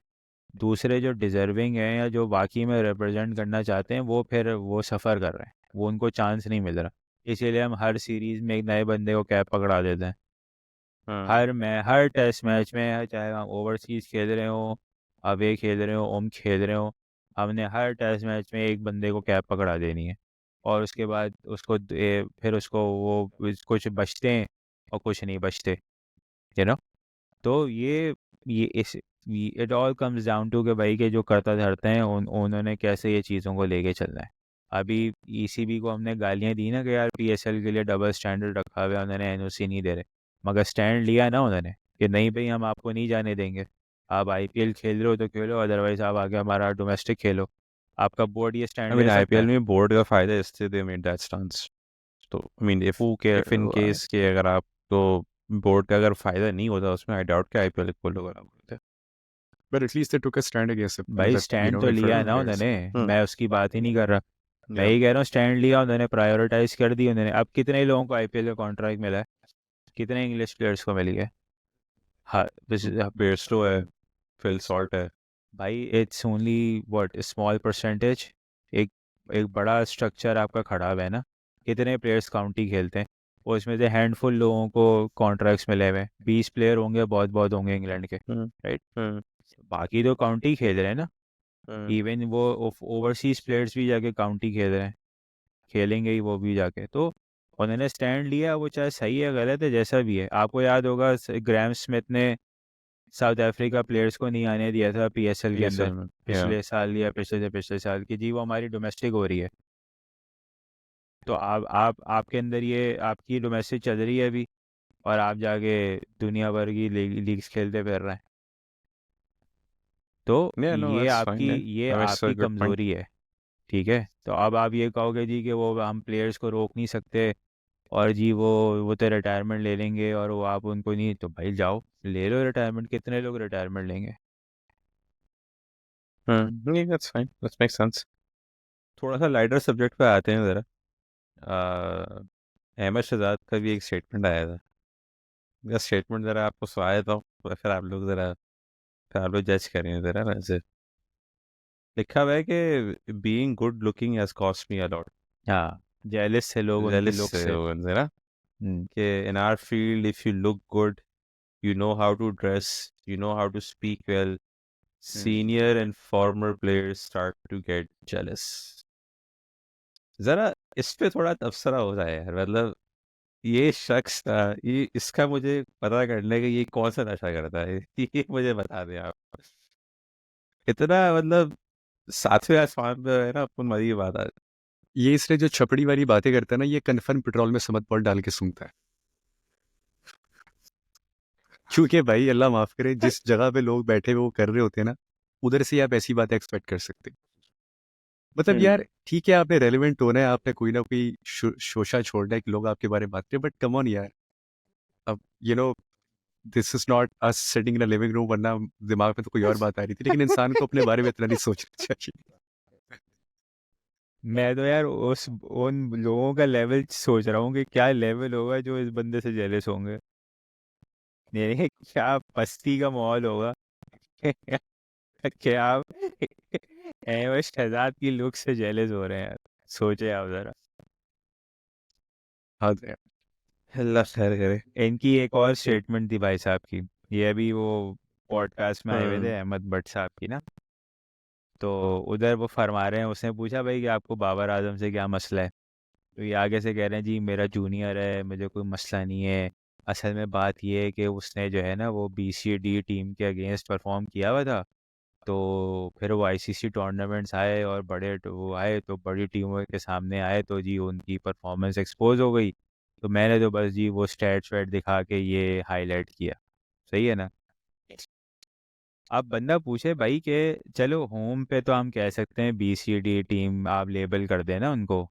दूसरे जो डिज़र्विंग हैं या जो वाकई में रिप्रेजेंट करना चाहते हैं वो सफ़र कर रहे हैं, वो उनको चांस नहीं मिल रहा। इसीलिए हम हर सीरीज़ में एक नए बंदे को कैप पकड़ा देते हैं, हर टेस्ट मैच में, चाहे हम ओवरसीज़ खेल रहे हो, अवे खेल रहे हो, ओम खेल रहे हो, हमने हर टेस्ट मैच में एक बंदे को कैप पकड़ा देनी है। और उसके बाद फिर उसको वो कुछ बचते हैं और कुछ नहीं बचते, यू नो। तो ये इस it all comes down to के भाई के जो करता धरते हैं उन्होंने कैसे ये चीज़ों को लेके चलना है। अभी ईसीबी को हमने गालियाँ दी ना कि यार पीएसएल के लिए डबल स्टैंडर्ड रखा हुआ है, उन्होंने एनओसी नहीं दे रहे, मगर स्टैंड लिया ना उन्होंने कि नहीं भाई हम आपको नहीं जाने देंगे, आप आईपीएल खेल रहे हो तो खेलो, अदरवाइज आप आगे हमारा डोमेस्टिक खेलो। आपका बोर्ड ये I स्टैंड mean ले सकता IPL है? में बोर्ड का फायदा इससे they made that stance. तो I mean if Who care? in case कि अगर आपको बोर्ड का अगर फायदा नहीं होता उसमें, I doubt कि IPL को लोग अलाउ करते। But at least they took a stand against it. भाई मतलब, स्टैंड तो in front लिया of ना players. उन्होंने, मैं उसकी बात ही नहीं कर रहा। मैं ही कह रहा हूँ स्टैंड लिया उन्होंने, प्रायोरिटाइज कर दी उन्होंने। अब कितने लोगों को आईपीएल का कॉन्ट्रैक्ट मिला है, कितने इंग्लिश प्लेयर्स को मिल गया? हाँ बेयरस्टो है, फिल सॉल्ट है। भाई it's only what small percentage. एक एक बड़ा स्ट्रक्चर आपका खड़ा हुआ है ना, कितने प्लेयर्स काउंटी खेलते हैं, और इसमें से हैंडफुल लोगों को कॉन्ट्रैक्ट्स मिले हुए हैं। 20 प्लेयर होंगे, बहुत बहुत होंगे इंग्लैंड के, राइट? बाकी तो काउंटी खेल रहे हैं ना, इवन वो ओवरसीज प्लेयर्स भी जाके काउंटी खेल रहे हैं, खेलेंगे ही वो भी जाके। तो उन्होंने स्टैंड लिया, वो चाहे सही है गलत है जैसा भी है। आपको याद होगा ग्रैम स्मिथ ने साउथ अफ्रीका प्लेयर्स को नहीं आने दिया था पीएसएल के अंदर, PSL में पिछले साल या पिछले से पिछले साल की, जी वो हमारी डोमेस्टिक हो रही है। तो आप आपके अंदर ये आपकी डोमेस्टिक चल रही है अभी, और आप जाके दुनिया भर की लीग्स खेलते फिर रहे हैं। तो Yeah, no, ये that's आपकी fine, yeah. ये No, it's a आपकी good point. कमजोरी है, ठीक है? तो अब आप ये कहोगे जी कि वो हम प्लेयर्स को रोक नहीं सकते, और जी वो तो रिटायरमेंट ले लेंगे और वो आप उनको नहीं, तो भाई जाओ ले लो रिटायरमेंट। कितने लोग रिटायरमेंट लेंगे? Yeah, that's fine. That makes sense. थोड़ा सा लाइटर सब्जेक्ट पे आते हैं ज़रा। अहमद शहजाद का भी एक स्टेटमेंट आया था। मेरा स्टेटमेंट ज़रा आपको सुनाया था, तो फिर आप लोग जज करें ज़रा ना से। लिखा हुआ है कि being good looking has cost me a lot. हाँ, जेलिस से लोग उनकी जेलिस लुक से से। ज़रा कि in our field if you look good, you know how to dress, you know how to speak well, senior and former players start to get jealous. जरा इस पे थोड़ा तबसरा हो जाए यार, मतलब ये शख्स था, ये इसका मुझे पता करने का ये कौन सा नशा करता है ये मुझे बता दें आप। इतना मतलब सातवें आसमान पे है ना अपन, मरी बात आ। ये इसलिए जो छपड़ी वाली बातें करता है ना, ये कन्फर्म पेट्रोल में समझ पॉट डाल के सूंघता है। क्योंकि भाई अल्लाह माफ करे, जिस जगह पे लोग बैठे हुए वो कर रहे होते हैं ना, उधर से आप ऐसी बातें एक्सपेक्ट कर सकते हैं। मतलब यार ठीक है, आपने रेलिवेंट होना है, आपने कोई ना कोई शोशा छोड़ना है कि लोग आपके बारे में बात करें, बट कम ऑन यार, अब this is not us sitting in a living room, वरना दिमाग में तो कोई और बात आ रही थी। लेकिन इंसान को अपने बारे में इतना नहीं सोचना चाहिए। मैं तो यार उन लोगों का लेवल सोच रहा हूँ कि क्या लेवल होगा जो इस बंदे से जेलस होंगे। ये क्या पस्ती का माहौल होगा क्या आप अहमद शहजाद की लुक से जेलस हो रहे हैं यार, सोचे आप जरा। हाँ अल्लाह खैर करे। इनकी एक और स्टेटमेंट थी भाई साहब की, ये अभी वो पॉडकास्ट में आए हुए थे अहमद भट्ट साहब की ना, तो उधर वो फरमा रहे हैं, उसने पूछा भाई कि आपको बाबर आजम से क्या मसला है, तो ये आगे से कह रहे हैं जी मेरा जूनियर है, मुझे कोई मसला नहीं है। असल में बात ये है कि उसने जो है ना वो BCD टीम के अगेंस्ट परफॉर्म किया हुआ था, तो फिर वो ICC टूर्नामेंट्स आए और वो आए तो बड़ी टीमों के सामने आए, तो जी उनकी परफॉर्मेंस एक्सपोज हो गई, तो मैंने तो बस जी वो स्टैट्स वैट दिखा के ये हाईलाइट किया। सही है ना? अब बंदा पूछे भाई कि चलो होम पे तो हम कह सकते हैं BCD टीम आप लेबल कर देना उनको,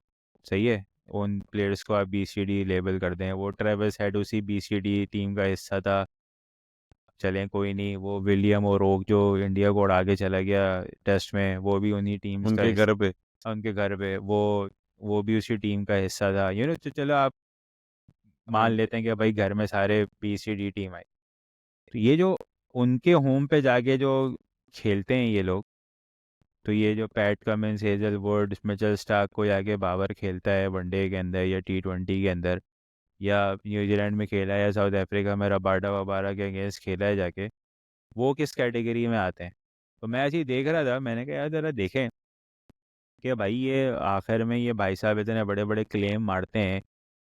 सही है, उन प्लेयर्स को आप BCD लेबल कर दें। वो ट्रेविस हेड उसी BCD टीम का हिस्सा था, चलें कोई नहीं। वो विलियम और ओक जो इंडिया को उड़ा के चला गया टेस्ट में, वो भी उन्हीं टीम्स का उनके घर पे उनके घर पे वो भी उसी टीम का हिस्सा था, तो चलो आप मान लेते हैं कि भाई घर में सारे BCD टीम आई। तो ये जो उनके होम पे जाके जो खेलते हैं ये लोग, तो ये जो PAT Cummins, Hazlewood, Mitchell Starc को जाके बाबर खेलता है वनडे के अंदर या T20 के अंदर, या न्यूजीलैंड में खेला है या साउथ अफ्रीका में रबाडा वबारा के अगेंस्ट खेला है जाके, वो किस कैटेगरी में आते हैं? तो मैं ऐसे ही देख रहा था, मैंने कहा यार ज़रा देखें कि भाई ये आखिर में ये भाई साहब इतने बड़े बड़े क्लेम मारते हैं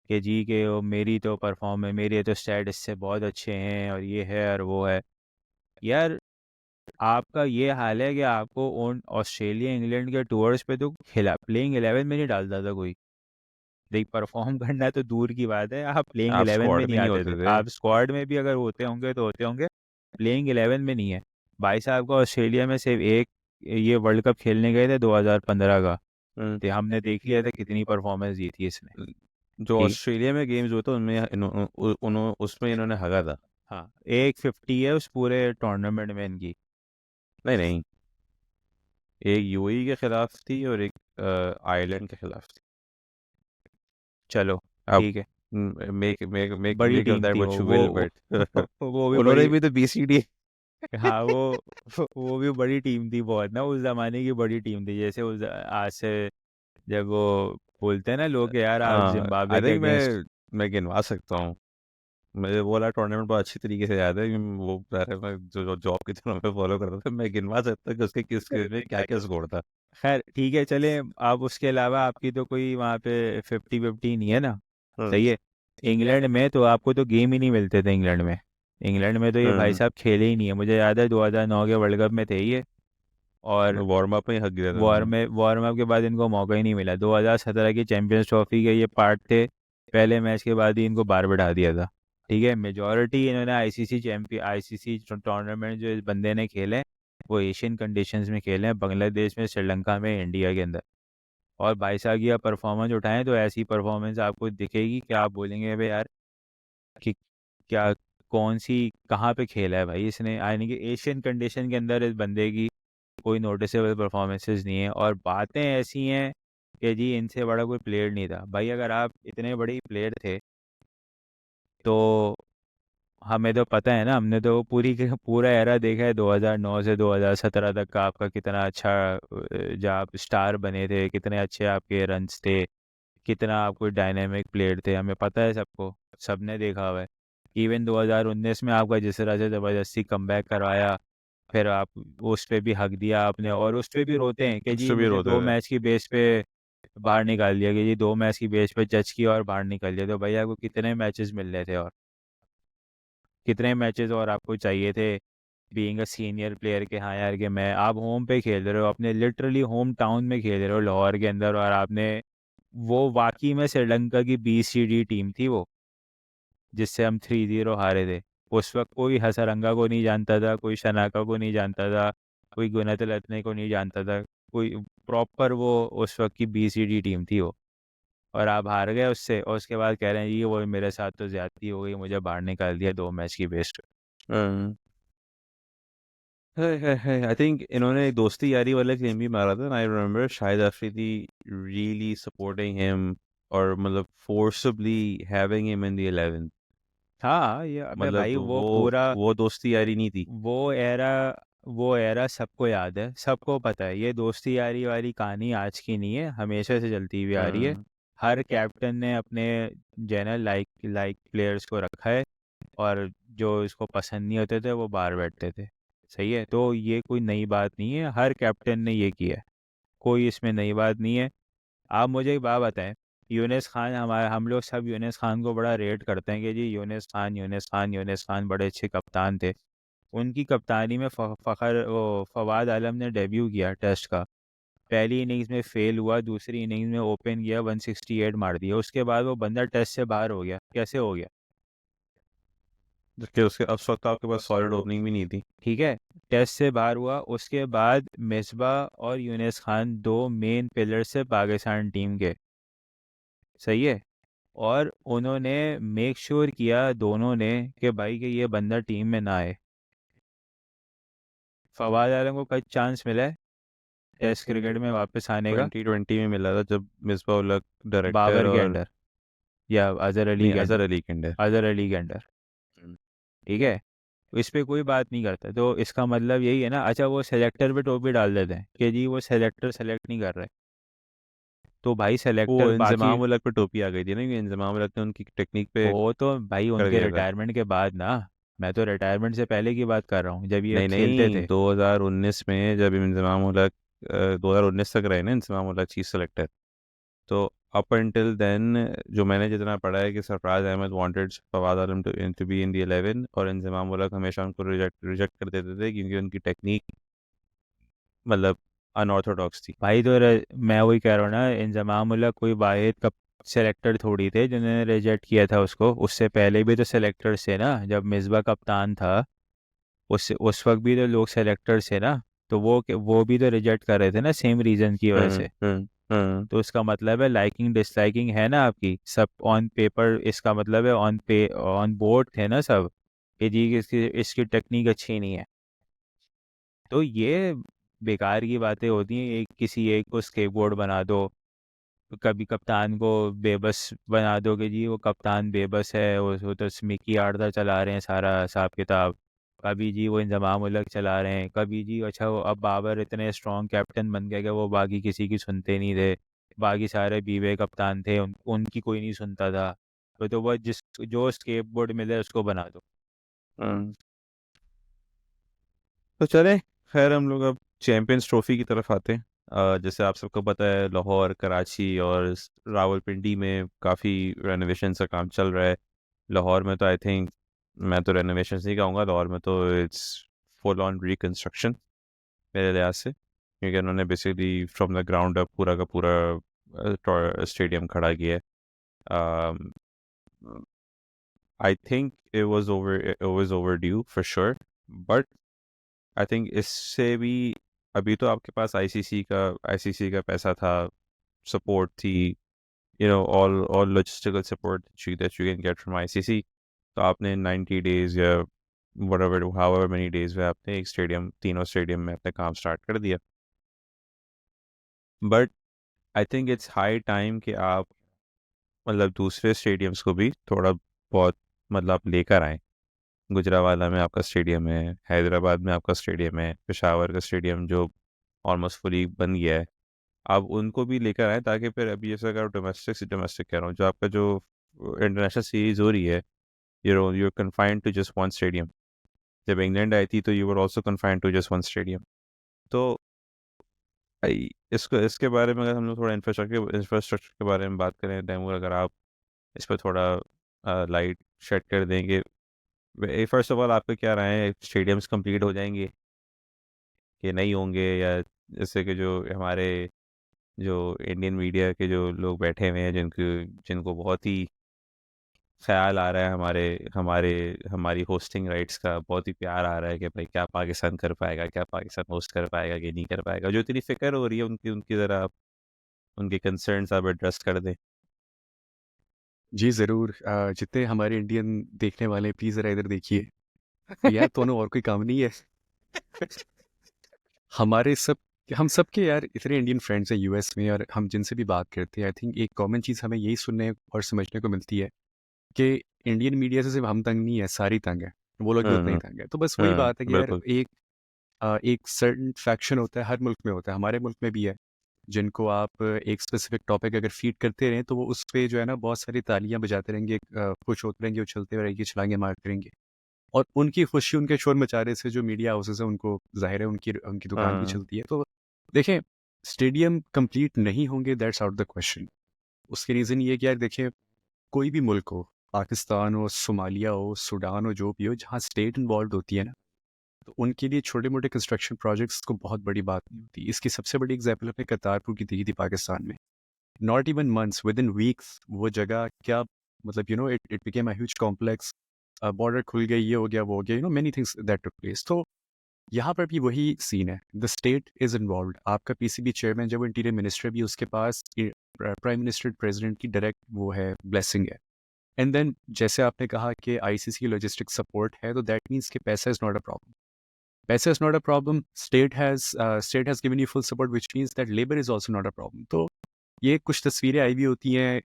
कि जी के वो मेरी तो परफॉर्म है, मेरी तो स्टैट इससे बहुत अच्छे हैं और ये है और वो है। यार आपका ये हाल है कि आपको उन ऑस्ट्रेलिया इंग्लैंड के टूर्स पे तो खिला प्लेइंग 11 में नहीं डालता था कोई। देख परफॉर्म करना तो दूर की बात है, आप प्लेइंग आप 11 में स्क्वाड नहीं में नहीं आते होते थे। थे। आप स्क्वाड में भी अगर होते होंगे तो होते होंगे, प्लेइंग 11 में नहीं है। भाई साहब का ऑस्ट्रेलिया में सिर्फ एक ये वर्ल्ड कप खेलने गए थे 2015 का, तो हमने देख लिया था कितनी परफॉर्मेंस दी थी इसने। जो ठीक, ऑस्ट्रेलिया में गेम्स हुए थे उसमें इन्होंने हगा था। हाँ, एक 50 है उस पूरे टूर्नामेंट में इनकी। नहीं नहीं, एक यूएई के खिलाफ थी और एक आयरलैंड के खिलाफ थी। चलो अब ठीक है, मेक बड़ी मेक ऑफ टीम दैट थी व्हाट यू विल, बट वो भी उन्होंने बड़ी, भी तो बीसीडी हाँ वो भी बड़ी टीम थी बहुत ना, उस जमाने की बड़ी टीम थी। जैसे उस आज से जब वो बोलते हैं ना लोग कि यार आज जिम्बाब्वे आई के थिंक अगेंस्ट, मैं गिनवा सकता हूँ। मुझे वो वाला टूर्नामेंट बहुत अच्छी तरीके से याद है कि वो पहले मैं जो जॉब की तरह मैं फॉलो करता था, मैं गिनवा सकता कि उसके किस में क्या क्या स्कोर था। खैर ठीक है चले। आप उसके अलावा आपकी तो कोई वहाँ पे 50-50 नहीं है ना? सही है। इंग्लैंड में तो आपको तो गेम ही नहीं मिलते थे इंग्लैंड में। इंग्लैंड में तो ये भाई साहब खेले ही नहीं है। मुझे याद है 2009 के वर्ल्ड कप में थे ये, और वार्म अप में ही हक गया था उन्होंने। वार्म अप के बाद इनको मौका ही नहीं मिला। 2017 की चैंपियंस ट्रॉफी के ये पार्ट थे, पहले मैच के बाद ही इनको बाहर बैठा दिया था। ठीक है, मेजॉरिटी इन्होंने आईसीसी टूर्नामेंट जो इस बंदे ने खेले वो एशियन कंडीशंस में खेले हैं, बांग्लादेश में, श्रीलंका में, इंडिया के अंदर। और भाई साहब की परफॉर्मेंस उठाएं तो ऐसी परफॉर्मेंस आपको दिखेगी कि आप बोलेंगे भाई यार कि क्या, कौन सी, कहाँ पे खेला है भाई इसने। यानी कि एशियन कंडीशन के अंदर इस बंदे की कोई नोटिसेबल परफॉर्मेंसेज नहीं है, और बातें ऐसी हैं कि जी इनसे बड़ा कोई प्लेयर नहीं था। भाई अगर आप इतने बड़े प्लेयर थे तो हमें तो पता है ना, हमने तो पूरा एरा देखा है 2009 से 2017 तक का आपका कितना अच्छा जब आप स्टार बने थे, कितने अच्छे आपके रन्स थे, कितना आप कोई डायनेमिक प्लेयर थे, हमें पता है सबको, सबने देखा हुआ है। इवन 2019 में आपका जिस तरह से ज़बरदस्ती कमबैक करवाया, फिर आप उस पे भी हक दिया आपने, और उस पे भी रोते हैं कि जी उससे भी मुझे रोते दो थे। मैच की बेस पे बाहर निकाल दिया, कि जी 2 मैच की बेस पे जज किया और बाहर निकाल दिया। तो भैया आपको कितने मैचेस मिल रहे थे, और कितने मैचेस और आपको चाहिए थे बीइंग अ सीनियर प्लेयर के, हाँ यार कि मैं, आप होम पे खेल रहे हो, अपने लिटरली होम टाउन में खेल रहे हो लाहौर के अंदर, और आपने, वो वाकई में श्रीलंका की BCD टीम थी वो, जिससे हम 3-0 हारे थे। उस वक्त कोई हसरंगा को नहीं जानता था, कोई शनाका को नहीं जानता था, कोई गुनत लतने को नहीं जानता था, कोई प्रॉपर, वो उस वक्त की BCD टीम थी वो। और आप हार गए उससे, और उसके बाद कह रहे हैं जी वो मेरे साथ तो ज्यादती हो गई, मुझे बाहर निकाल दिया 2 मैच की बेस पे। आई थिंक इन्होंने एक दोस्ती यारी वाला क्लेम भी मारा था। I remember Shahid Afridi really supporting him, और मतलब forcibly having him in the 11। हाँ ये अबे मतलब भाई वो पूरा, वो दोस्ती यारी नहीं थी। वो एरा वो एरा सबको याद है, सबको पता है। ये दोस्ती यारी वाली कहानी आज की नहीं है, हमेशा से चलती हुई आ रही है। हर कैप्टन ने अपने जनरल लाइक लाइक प्लेयर्स को रखा है, और जो इसको पसंद नहीं होते थे वो बाहर बैठते थे। सही है, तो ये कोई नई बात नहीं है, हर कैप्टन ने ये किया है, कोई इसमें नई बात नहीं है। आप मुझे एक बात बताएं, यूनिस खान, हमारे हम लोग सब यूनिस खान को बड़ा रेट करते हैं कि जी यूनिस खान, यूनिस खान, यूनिस खान बड़े अच्छे कप्तान थे। उनकी कप्तानी में फ़खर वो फवाद आलम ने डेब्यू किया टेस्ट का, पहली इनिंग्स में फेल हुआ, दूसरी इनिंग्स में ओपन किया, 168 मार दिया, उसके बाद वो बंदा टेस्ट से बाहर हो गया। कैसे हो गया? जबकि उसके उस वक्त आपके पास सॉलिड ओपनिंग भी नहीं थी। ठीक है, टेस्ट से बाहर हुआ, उसके बाद मिसबा और यूनिस खान दो मेन पिलर्स से पाकिस्तान टीम के। सही है, और उन्होंने मेक श्योर किया दोनों ने कि भाई कि ये बंदा टीम में ना आए। फवाद आलम को कई चांस मिला है टेस्ट क्रिकेट में वापस आने का, 2020 में मिला था जब मिसबा उल हक डायरेक्टर बाबर के और अंडर, या अजहर अली नहीं, के अजहर अंडर, अली के अंडर। अजहर अली के अंडर। ठीक है, इस पे कोई बात नहीं करता, तो इसका मतलब यही है ना। अच्छा, वो सेलेक्टर पे टोपी डाल देते हैं कि जी वो सेलेक्टर सेलेक्ट नहीं कर रहे, तो भाई वो सेलेक्टर बाकी, इंजमाम उल हक पे टोपी आ गई थी ना, कि इंजमाम उल हक ने उनकी टेक्निक पे वो तो भाई कर उनके दिया था। रिटायरमेंट के बाद ना, मैं तो रिटायरमेंट से पहले की बात कर रहा हूँ जब ये नहीं खेलते नहीं, थे। 2019 में जब इंजमाम उल हक 2019 तक रहे ना इंजमाम उल हक चीफ सेलेक्टर, तो अप अनटिल देन जो मैंने जितना पढ़ा है कि Sarfaraz Ahmed wanted Fawad Alam to be in the 11, और इंजमाम उल हक हमेशा उनको रिजेक्ट कर देते थे क्योंकि उनकी टेक्निक मतलब अनऑर्थोडॉक्स थी। भाई तो मैं वही कह रहा हूँ ना, इंजमाम उल्लाह कोई वाहिद कप सेलेक्टर थोड़ी थे जिन्होंने रिजेक्ट किया था उसको, उससे पहले भी तो सेलेक्टर्स थे ना, जब मिसबा कप्तान था उस वक्त भी तो लोग सेलेक्टर्स थे ना, तो वो भी तो रिजेक्ट कर रहे थे ना सेम रीजन की वजह से। तो इसका मतलब है लाइकिंग डिसलाइकिंग है ना आपकी, सब ऑन पेपर, इसका मतलब है ऑन बोर्ड थे ना सब कि जी इसकी इसकी टेक्निक अच्छी नहीं है। तो ये बेकार की बातें होती हैं। एक किसी एक को स्केपबोर्ड बना दो, कभी कप्तान को बेबस बना दो कि जी वो कप्तान बेबस है, वो तो स्मिकी आर्डर चला रहे हैं सारा हिसाब किताब। कभी जी वो इंजमाम उलग चला रहे हैं, कभी जी अच्छा वो अब बाबर इतने स्ट्रॉन्ग कैप्टन बन गए कि वो बाकी किसी की सुनते नहीं थे, बाकी सारे बीवे कप्तान थे उनकी कोई नहीं सुनता था। तो वो जिस जो स्केपबोर्ड मिले उसको बना दो। तो चले, खैर हम लोग अब चैंपियंस ट्रॉफी की तरफ आते हैं। जैसे आप सबको पता है, लाहौर, कराची और रावलपिंडी में काफ़ी रेनोवेशन का काम चल रहा है। लाहौर में तो आई थिंक, मैं तो रेनोवेशन नहीं कहूँगा, लाहौर में तो इट्स फुल ऑन रिकन्स्ट्रक्शन मेरे लिहाज से, क्योंकि उन्होंने basically from the ground up पूरा का पूरा स्टेडियम खड़ा किया है। I think it was over due for sure, but I think इससे भी, अभी तो आपके पास आईसीसी का पैसा था, सपोर्ट थी, all logistical support that you can get from ICC. तो आपने 90 डेज या whatever however many days में आपने एक स्टेडियम, तीनों स्टेडियम में अपने काम स्टार्ट कर दिया। But I think it's high time कि आप मतलब दूसरे स्टेडियम्स को भी थोड़ा बहुत मतलब लेकर आएँ। गुजरावाला में आपका स्टेडियम है, हैदराबाद में आपका स्टेडियम है, पेशावर का स्टेडियम जो ऑलमोस्ट फुली बन गया है, आप उनको भी लेकर आएँ, ताकि फिर अभी जैसे अगर डोमेस्टिक कह रहा हूँ, जो आपका जो इंटरनेशनल सीरीज हो रही है, you're confined to just one stadium। जब इंग्लैंड आई थी तो you were also confined to just one stadium। तो इसके बारे में अगर हम लोग थोड़ा इंफ्रास्ट्रक्चर के बारे में बात करें, तैमूर, अगर आप इस पर थोड़ा लाइट शेड कर देंगे। फर्स्ट ऑफ ऑल, आपका क्या राय है, स्टेडियम्स कंप्लीट हो जाएंगे कि नहीं होंगे, या जैसे कि जो हमारे जो इंडियन मीडिया के जो लोग बैठे हुए हैं, जिनको बहुत ही ख्याल आ रहा है हमारे हमारे हमारी होस्टिंग राइट्स का, बहुत ही प्यार आ रहा है कि भाई क्या पाकिस्तान कर पाएगा, क्या पाकिस्तान होस्ट कर पाएगा कि नहीं कर पाएगा, जो इतनी फिक्र हो रही है उनकी उनकी ज़रा आप उनके कंसर्न्स आप एड्रेस कर दें। जी ज़रूर। जितने हमारे इंडियन देखने वाले हैं, प्लीज़ ज़रा इधर देखिए। यार दोनों और कोई काम नहीं है। हमारे सब हम सब के यार इतने इंडियन फ्रेंड्स हैं यूएस में, और हम जिनसे भी बात करते हैं, आई थिंक एक कॉमन चीज़ हमें यही सुनने और समझने को मिलती है कि इंडियन मीडिया से सिर्फ हम तंग नहीं है, सारी तंग है, वो लोग भी उतना ही तंग है। तो बस वही बात है कि यार बिल्कुल। एक सर्टन फैक्शन होता है, हर मुल्क में होता है, हमारे मुल्क में भी है, जिनको आप एक स्पेसिफिक टॉपिक अगर फीड करते रहें तो वो उस पे जो है ना बहुत सारी तालियां बजाते रहेंगे, खुश होते रहेंगे, उछलते रहेंगे, छलांगे मारते रहेंगे, और उनकी खुशी, उनके शोर मचारे से जो मीडिया हाउसेस है उनको जाहिर है उनकी उनकी दुकान भी चलती है। तो देखें, स्टेडियम कंप्लीट नहीं होंगे, दैट्स आउट द क्वेश्चन। उसके रीज़न ये है कि यार देखें, कोई भी मुल्क हो, पाकिस्तान हो, सोमालिया हो, सूडान हो, जो भी हो, जहाँ स्टेट इन्वॉल्व होती है ना, तो उनके लिए छोटे मोटे कंस्ट्रक्शन प्रोजेक्ट्स को बहुत बड़ी बात नहीं होती। इसकी सबसे बड़ी एग्जाम्पल हमने करतारपुर की देखी थी पाकिस्तान में। Not even months, with in weeks वो जगह क्या, मतलब it it became a huge complex, border खुल गई, ये हो गया, वो हो गया, many things that took place. तो यहाँ पर भी वही सीन है, द स्टेट इज इन्वॉल्व। आपका पीसीबी चेयरमैन जब इंटीरियर मिनिस्टर भी, उसके पास प्राइम मिनिस्टर प्रेसिडेंट की डायरेक्ट वो है, ब्लेसिंग है। एंड देन जैसे आपने कहा कि आईसीसी की लॉजिस्टिक सपोर्ट है, तो दैट मीन्स कि पैसा इज नॉट अ प्रॉब्लम। पैसा is not a problem, state has given you full support, which means that labour is also not a problem. तो ये कुछ तस्वीरें आई भी होती हैं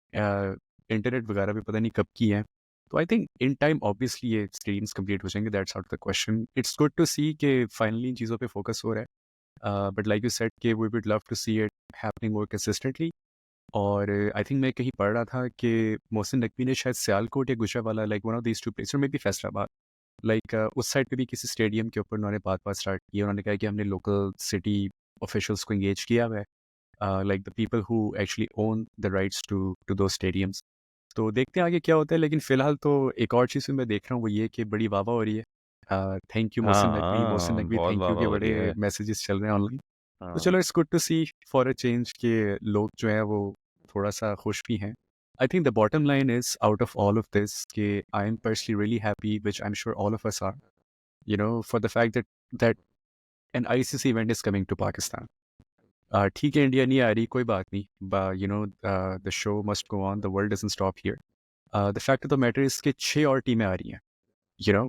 इंटरनेट वगैरह पे, पता नहीं कब की हैं। तो I think in time obviously ये स्ट्रीम्स कंप्लीट हो जाएंगे, that's out the question. It's good to see कि फाइनली इन चीज़ों पे फोकस हो रहा है, बट लाइक यू सेड कि we would love to see it happening more consistently. और आई थिंक मैं कहीं पढ़ रहा था कि मोहसिन नकवी ने शायद सियालकोट या Gujranwala, like one of these two places, may be Faisalabad, like उस साइड पे भी किसी स्टेडियम के ऊपर उन्होंने बात स्टार्ट की। उन्होंने कहा कि हमने लोकल सिटी ऑफिशियल्स को इंगेज किया हुआ है, like the people who actually own the rights to two stadiums. तो देखते हैं आगे क्या होता है, लेकिन फिलहाल तो एक और चीज़ मैं देख रहा हूँ, वो ये कि बड़ी वाह हो रही है। थैंक यू हाँ मोहसिन हाँ, नकवी, बहुत थैंक यू वाह के हो रही बड़े है। मैसेजेस चल रहे हैं ऑनलाइन। तो हाँ। चलो, it's good to see for a change के लोग जो है वो थोड़ा सा खुश भी हैं। I think the bottom line is out of all of this कि I am personally really happy, which I am sure all of us are, for the fact that an ICC event is coming to Pakistan. ठीक है, India नहीं आ रही, कोई बात नहीं, the show must go on, the world doesn't stop here. The fact of the matter is कि 6 और टीमें आ रही हैं, यू नो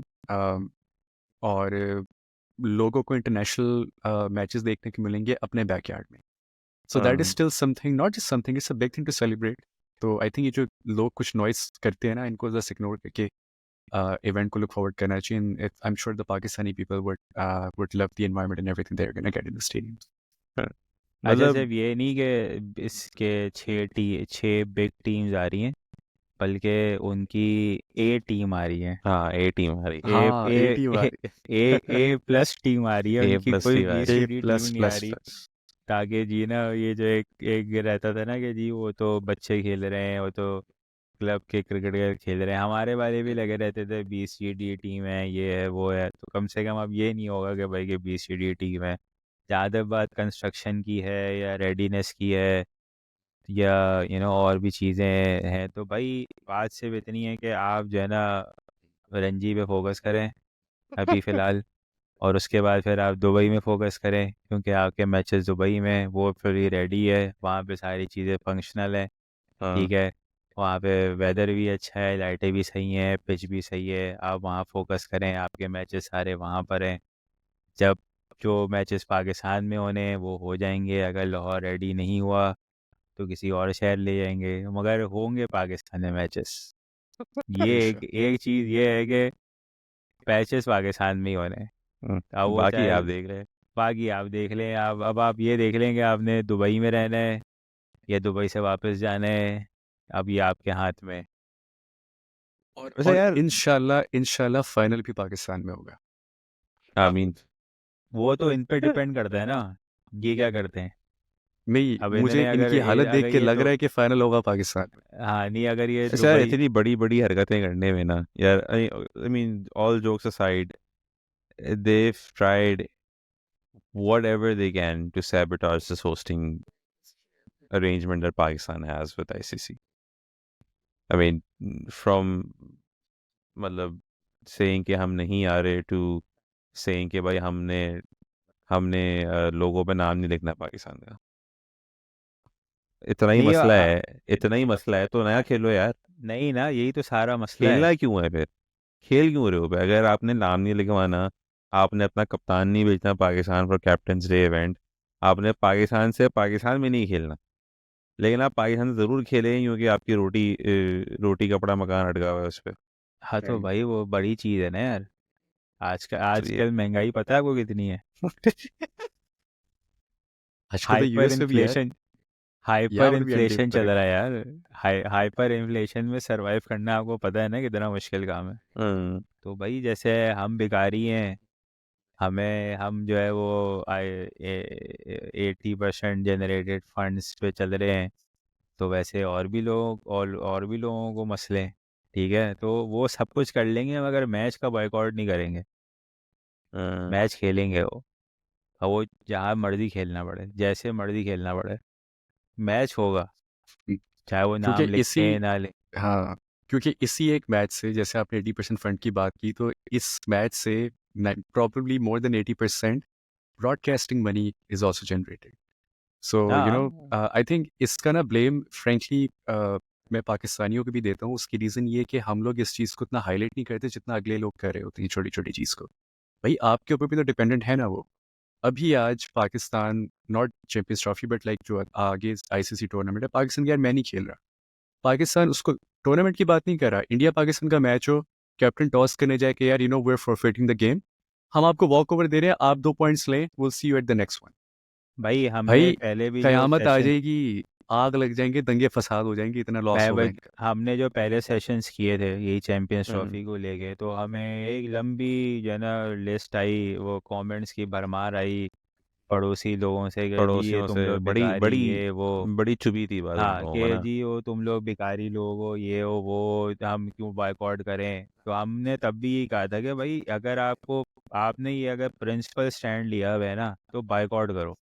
और लोगों को इंटरनेशनल मैचेस देखने को मिलेंगे अपने बैकयार्ड में. So that is still something, not just something, it's a big thing to celebrate. तो आई थिंक ये जो लोग कुछ नॉइस करते हैं ना, इनको जस्ट इग्नोर करके इवेंट को लुक फॉरवर्ड करना चाहिए. I am sure the Pakistani people would love the environment and everything they are gonna get in the stadium. अच्छा, मतलब सिर्फ ये नहीं कि इसके 6 बिग टीम्स आ रही हैं, बल्कि उनकी ए टीम आ रही है. हाँ ए टीम हमारी ए हाँ, ए A team आ ए रही है. ए प्लस टीम आ रही है, ए उनकी प्लस कोई टीम आ बी रही A C D team plus नहीं आ plus रही. plus. ताकि जी ना, ये जो एक रहता था ना कि जी वो तो बच्चे खेल रहे हैं, वो तो क्लब के क्रिकेट खेल रहे हैं, हमारे वाले भी लगे रहते थे BCD टीम है, ये है वो है. तो कम से कम अब ये नहीं होगा कि भाई कि BCD टीम है. ज़्यादा बात कंस्ट्रक्शन की है या रेडीनेस की है या और भी चीज़ें हैं. तो भाई बात सिर्फ इतनी है कि आप जो है ना रणजी पे फोकस करें अभी फ़िलहाल, और उसके बाद फिर आप दुबई में फोकस करें, क्योंकि आपके मैचेस दुबई में वो पूरी रेडी है, वहाँ पे सारी चीज़ें फंक्शनल है. हाँ ठीक है, वहाँ पे वेदर भी अच्छा है, लाइटें भी सही हैं, पिच भी सही है. आप वहाँ फोकस करें, आपके मैचेस सारे वहाँ पर हैं. जब जो मैचेस पाकिस्तान में होने हैं वो हो जाएंगे. अगर लाहौर रेडी नहीं हुआ तो किसी और शहर ले जाएंगे, मगर होंगे पाकिस्तान में मैचेस. ये Sure. एक चीज़ ये है कि मैचेस पाकिस्तान में ही होने हैं. अब वो बाकी चाहे आप देख रहे हैं. बाकी आप देख लें. अब आप ये देख लें कि आपने दुबई में रहना है या दुबई से वापस जाना है, अब ये आपके हाथ में है. वैसे और यार इंशाल्लाह फाइनल भी पाकिस्तान में होगा. आमीन. वो तो इन पे डिपेंड करता है ना, ये क्या करते हैं. नहीं, अब मुझे इन्होंने इनकी हालत देख के लग रहा है कि फाइनल होगा पाकिस्तान में. हाँ नहीं, अगर ये वैसे यार दुबई इतनी बड़ी बड़ी हरकतें करने में ना यार, I mean all jokes aside, they've tried whatever they can to sabotage this hosting arrangement that Pakistan has with ICC. I mean, from मतलब saying कि हम नहीं आ रहे to saying कि भाई हमने हमने लोगों पे नाम नहीं लिखना पाकिस्तान का. इतना ही नहीं मसला है, इतना ही मसला है तो नया खेलो यार. नहीं ना, यही तो सारा मसला है. खेलना क्यों है फिर? खेल क्यों रहे हो भाई? अगर आपने नाम नहीं लिखवाना, आपने अपना कप्तान नहीं भेजना Pakistan for captains day event, आपने पाकिस्तान से पाकिस्तान में नहीं खेलना, लेकिन आप पाकिस्तान से ज़रूर खेलें क्योंकि आपकी रोटी कपड़ा मकान अटका हुआ है उस पर. हाँ तो भाई वो बड़ी चीज़ है ना यार. तो ये आजकल महंगाई पता है आपको कितनी है. आजकल तो हाइपर यूएस में भी है. इन्फ्लेशन हाइपर यहाँ पर भी इन्फ्लेशन अनडील चल रहा है यार. हाइपर इन्फ्लेशन में सरवाइव करना आपको पता है ना कितना मुश्किल काम है. हम्म, तो भाई जैसे हम भिखारी हैं, हम जो है वो 80% जनरेटेड फंड्स पे चल रहे हैं, तो वैसे और भी लोगों को मसले हैं. ठीक है, तो वो सब कुछ कर लेंगे मगर मैच का बॉयकॉट नहीं करेंगे. मैच खेलेंगे वो, और वो जहाँ मर्जी खेलना पड़े, जैसे मर्जी खेलना पड़े, मैच होगा, चाहे वो नाम क्योंकि लिखे ना ले. हाँ, क्योंकि इसी एक मैच से, जैसे आपने 80% फंड की बात की, तो इस मैच से probably more than 80% broadcasting money is also generated. So I think इसका ना ब्लेम फ्रेंकली मैं पाकिस्तानियों को भी देता हूँ. उसकी रीज़न ये है कि हम लोग इस चीज़ को इतना हाईलाइट नहीं करते जितना अगले लोग कर रहे होते हैं छोटी छोटी चीज़ को. भाई आपके ऊपर भी तो डिपेंडेंट है ना वो. अभी आज Pakistan not champions trophy but like जो आगे ICC टूर्नामेंट है, पाकिस्तान यार मैं नहीं खेल रहा. पाकिस्तान उसको टूर्नामेंट की बात नहीं कर रहा. इंडिया पाकिस्तान का मैच हो, कैप्टन टॉस करने जाए कि यार वी आर फॉरफिटिंग द गेम, हम आपको वॉक ओवर दे रहे हैं, आप 2 पॉइंट्स लें, will see you at the next one. भाई हमने भाई पहले भी जो कयामत आ सेशन जाएगी, आग लग जाएंगे, दंगे फसाद हो जाएंगे, इतना लॉस होगा इनका. हमने जो पहले सेशंस किए थे यही चैंपियंस हम्म, ट्रॉफी को लेके, तो हमें एक लंबी जो है ना लिस्ट आई, वो कमेंट्स की भरमार आई पड़ोसी लोगों से कि जी ये पड़ोसियों तुम से लोग बड़ी भिखारी, बड़ी ये वो. बड़ी चुभी थी बात उन हाँ लोगों को कि ना. जी वो तुम लोग भिखारी लोग हो, ये हो वो, हम क्यों बॉयकॉट करें. तो हमने तब भी यही कहा था कि भाई अगर आपने ये अगर प्रिंसिपल स्टैंड लिया हुआ है ना, तो बॉयकॉट करो.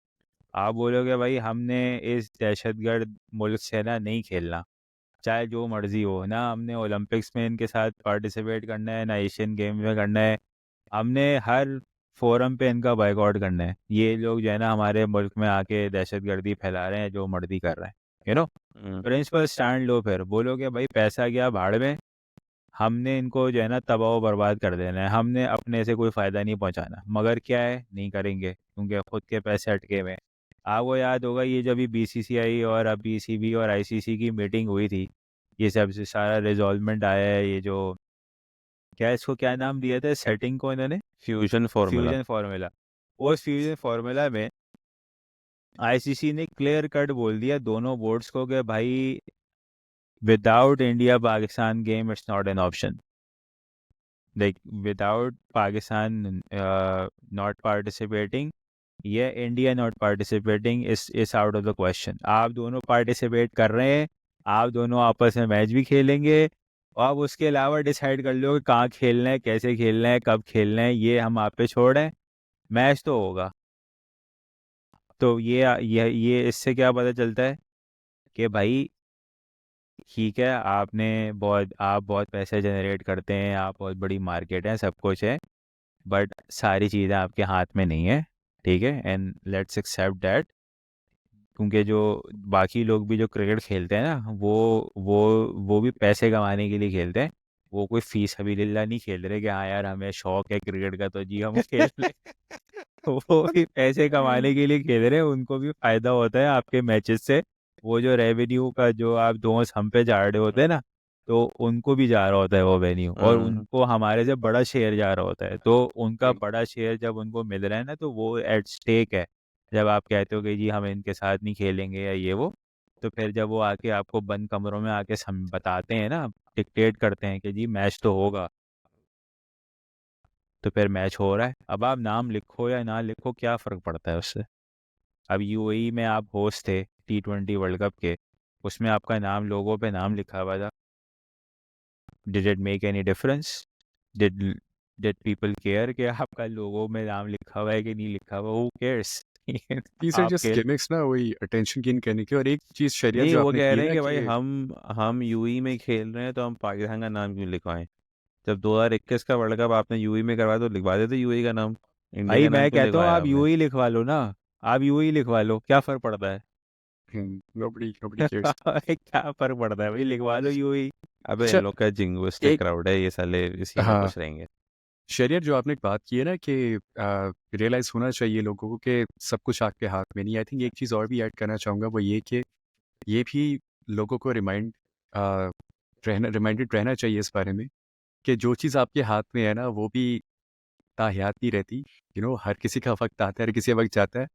आप बोलोगे भाई हमने इस दहशतगर्द मुल्क से ना नहीं खेलना, चाहे जो मर्जी हो ना, हमने ओलंपिक्स में इनके साथ पार्टिसिपेट करना है ना, एशियन गेम्स में करना है, हमने हर फोरम पे इनका बायकॉट करना है. ये लोग जो है ना हमारे मुल्क में आके दहशतगर्दी फैला रहे हैं, जो मर्जी कर रहे हैं. हम्म, प्रिंसिपल स्टैंड लो, फिर बोलोगे भाई पैसा गया भाड़ में, हमने इनको जो है ना तबाह बर्बाद कर देना है, हमने अपने से कोई फ़ायदा नहीं पहुंचाना, मगर क्या है नहीं करेंगे क्योंकि खुद के पैसे अटके हुए हैं। आपको याद होगा ये जब बीसीसीआई और अब बीसीबी और आईसीसी की मीटिंग हुई थी, ये सब से सारा रिजॉल्वमेंट आया है, ये जो क्या इसको क्या नाम दिया था सेटिंग को इन्होंने, फ्यूजन फार्मूला। Fusion formula. उस फ्यूजन फार्मूला में आईसीसी ने क्लियर कट बोल दिया दोनों बोर्ड्स को कि भाई without India Pakistan game it's not an option, like without Pakistan not participating, ये India not participating is out of the question. आप दोनों पार्टिसिपेट कर रहे हैं, आप दोनों आपस में मैच भी खेलेंगे, और आप उसके अलावा डिसाइड कर लो कि कहाँ खेलना है, कैसे खेलना है, कब खेलना है, ये हम आप पे छोड़ रहे हैं, मैच तो होगा। तो ये इससे क्या पता चलता है कि भाई ठीक है आप बहुत पैसे जनरेट करते हैं, आप बहुत बड़ी मार्केट है, सब कुछ है, बट सारी चीज़ें आपके हाथ में नहीं है, ठीक है, एंड लेट्स एक्सेप्ट दैट। क्योंकि जो बाकी लोग भी जो क्रिकेट खेलते हैं ना, वो भी पैसे कमाने के लिए खेलते हैं, वो कोई फीस हबीलिल्लाह नहीं खेल रहे कि हाँ यार हमें शौक है क्रिकेट का तो जी हम खेल रहे वो भी पैसे कमाने के लिए खेल रहे हैं, उनको भी फायदा होता है आपके मैचेस से, वो जो रेवेन्यू का जो आप दोस्त हम पे जा रहे होते हैं ना, तो उनको भी जा रहा होता है वो वेन्यू, और उनको हमारे से बड़ा शेयर जा रहा होता है, तो उनका बड़ा शेयर जब उनको मिल रहा है ना, तो वो एट स्टेक है। जब आप कहते हो कि जी हम इनके साथ नहीं खेलेंगे या ये वो, तो फिर जब वो आके आपको बंद कमरों में आके बताते हैं ना, डिक्टेट करते हैं कि जी मैच तो होगा, तो फिर मैच हो रहा है। अब आप नाम लिखो या ना लिखो क्या फ़र्क पड़ता है उससे। अब यूएई में आप होस्ट थे T20 वर्ल्ड कप के, उसमें आपका नाम लोगों पे नाम लिखा हुआ था, did it make any difference? Did did people care कि आपका लोगों में नाम लिखा हुआ है कि नहीं लिखा हुआ? Who cares? दीज आर आप जस्ट खेल गिमिक्स ना, वही अटेंशन गेन करने की। और एक चीज शरियत नहीं, जो वो आपने कह की रहे हैं ना कि भाई कि हम यूई में खेल रहे हैं तो हम पाकिस्तान का नाम क्यों लिखवाएं। जब 2021 का वर्ल्ड कप आपने यूई में करवाया तो लिखवा देते यूई का नाम, इंडिया भाई का नाम मैं क्यों कहता हूँ लिखवाया आप आपने। यूएई लिखवा लो ना, आप यूएई लिखवा लो, क्या फ़र्क पड़ता है? Nobody cares. क्या फ़र्क पड़ता है भाई, लिखवा लो यूएई। अबे इन अच्छा, लोग का जिंगुइस्टिक एक क्राउड है, ये साले इसी में हाँ खुश रहेंगे। शरियत जो आपने एक बात की है ना कि रियलाइज़ होना चाहिए लोगों को कि सब कुछ आपके हाथ में नहीं। आई थिंक एक चीज़ और भी ऐड करना चाहूँगा, वो ये कि ये भी लोगों को रिमाइंडेड रहना चाहिए इस बारे में कि जो चीज़ आपके हाथ में है ना, वो भी ताहयात नहीं रहती। हर किसी का वक्त आता है, हर किसी का वक्त जाता है।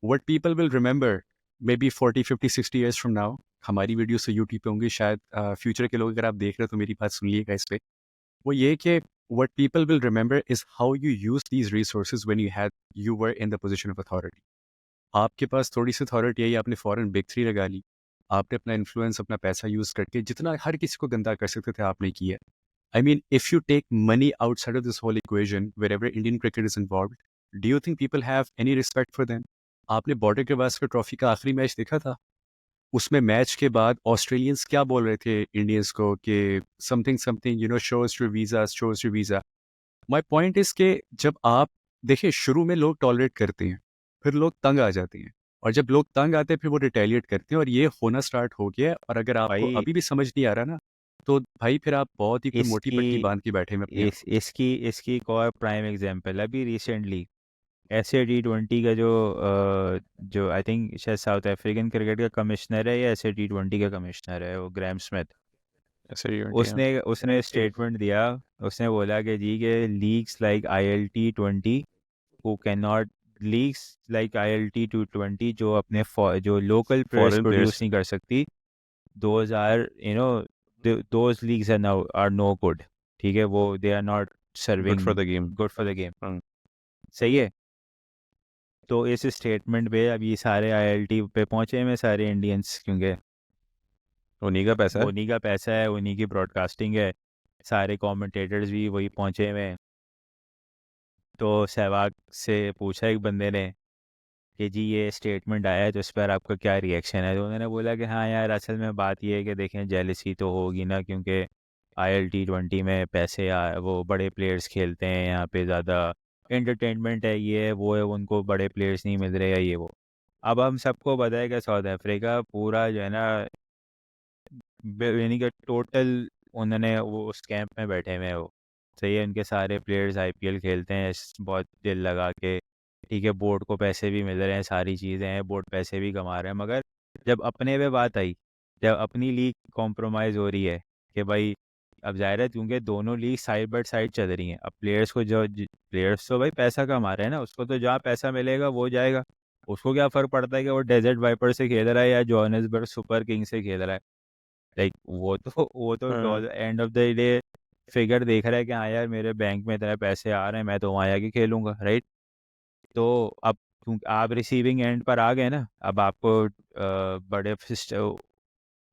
What people will remember may be 40 50 60 years from now. हमारी वीडियो से यूट्यूब पे होंगी शायद, फ्यूचर के लोग अगर आप देख रहे हो तो मेरी बात सुनिएगा इस पे। वो ये कि what people will remember is how you used these resources when you were in the position of authority. आपके पास थोड़ी सी अथॉरिटी आई, आपने फॉरेन बिग थ्री लगा ली, आपने अपना इन्फ्लुएंस, अपना पैसा यूज करके जितना हर किसी को गंदा कर सकते थे आपने किया। I mean if you take money outside of this whole equation wherever Indian cricket is involve, do you think people have any respect for them? आपने बॉर्डर गवास्कर ट्रॉफी का आखिरी मैच देखा था? उसमें मैच के बाद ऑस्ट्रेलियंस क्या बोल रहे थे इंडियंस को कि something something show us your visa, show us your visa. My point is के जब आप देखिए शुरू में लोग टॉलरेट करते हैं, फिर लोग तंग आ जाते हैं, और जब लोग तंग आते हैं फिर वो रिटेलिएट करते हैं, और ये होना स्टार्ट हो गया है। और अगर आपको भाई अभी भी समझ नहीं आ रहा ना, तो भाई फिर आप बहुत ही कोई मोटी इसकी पट्टी बांध के बैठे हैं अपने आप को। इसकी एक और प्राइम एग्जांपल, अभी रिसेंटली ऐसे T20 का जो आई थिंक शायद साउथ अफ्रीकन क्रिकेट का कमिश्नर है या ऐसे T20 का कमिश्नर है, वो ग्रैम स्मिथ, ऐसे ही होती है। उसने स्टेटमेंट दिया, उसने बोला कि जी के leagues like ILT20 who cannot leagues like ILT220 जो अपने जो local players foreign produce players नहीं कर सकती, those are those leagues are no good, ठीक है, वो they are not good serving for the game. good for the game, सही है। तो इस स्टेटमेंट पे अभी सारे ILT पे पहुंचे में सारे इंडियंस, क्योंकि उन्हीं का पैसा है। उन्हीं का पैसा है, उन्हीं की ब्रॉडकास्टिंग है, सारे कमेंटेटर्स भी वही पहुंचे में। तो सहवाग से पूछा एक बंदे ने कि जी ये स्टेटमेंट आया है तो इस पर आपका क्या रिएक्शन है, तो उन्होंने बोला कि हाँ यार असल में बात ये है कि देखें जेलसी तो होगी ना, क्योंकि ILT20 में पैसे वो बड़े प्लेयर्स खेलते हैं, यहाँ पे ज़्यादा एंटरटेनमेंट है, ये है वो है, उनको बड़े प्लेयर्स नहीं मिल रहे या ये वो। अब हम सबको पता है कि साउथ अफ्रीका पूरा जो है ना यानी कि टोटल उन्होंने वो उस कैंप में बैठे हुए हैं वो, सही है, उनके सारे प्लेयर्स आईपीएल खेलते हैं बहुत दिल लगा के, ठीक है, बोर्ड को पैसे भी मिल रहे हैं, सारी चीज़ें हैं, बोर्ड पैसे भी कमा रहे हैं, मगर जब अपने पे बात आई, जब अपनी लीग कॉम्प्रोमाइज़ हो रही है कि भाई अब ज़ाहिर है क्योंकि दोनों लीग साइड बाय साइड चल रही हैं, अब प्लेयर्स को जो प्लेयर्स तो भाई पैसा कमा रहे हैं ना, उसको तो जहाँ पैसा मिलेगा वो जाएगा, उसको क्या फ़र्क पड़ता है कि वो डेजर्ट वाइपर से खेल रहा है या जोहानिसबर्ग सुपर किंग से खेल रहा है। लाइक वो तो हाँ end of the day figure देख रहा है कि हाँ यार मेरे बैंक में इतने पैसे आ रहे हैं, मैं तो वहाँ आके खेलूंगा, राइट। तो अब क्योंकि आप रिसीविंग एंड पर आ गए ना, अब आपको बड़े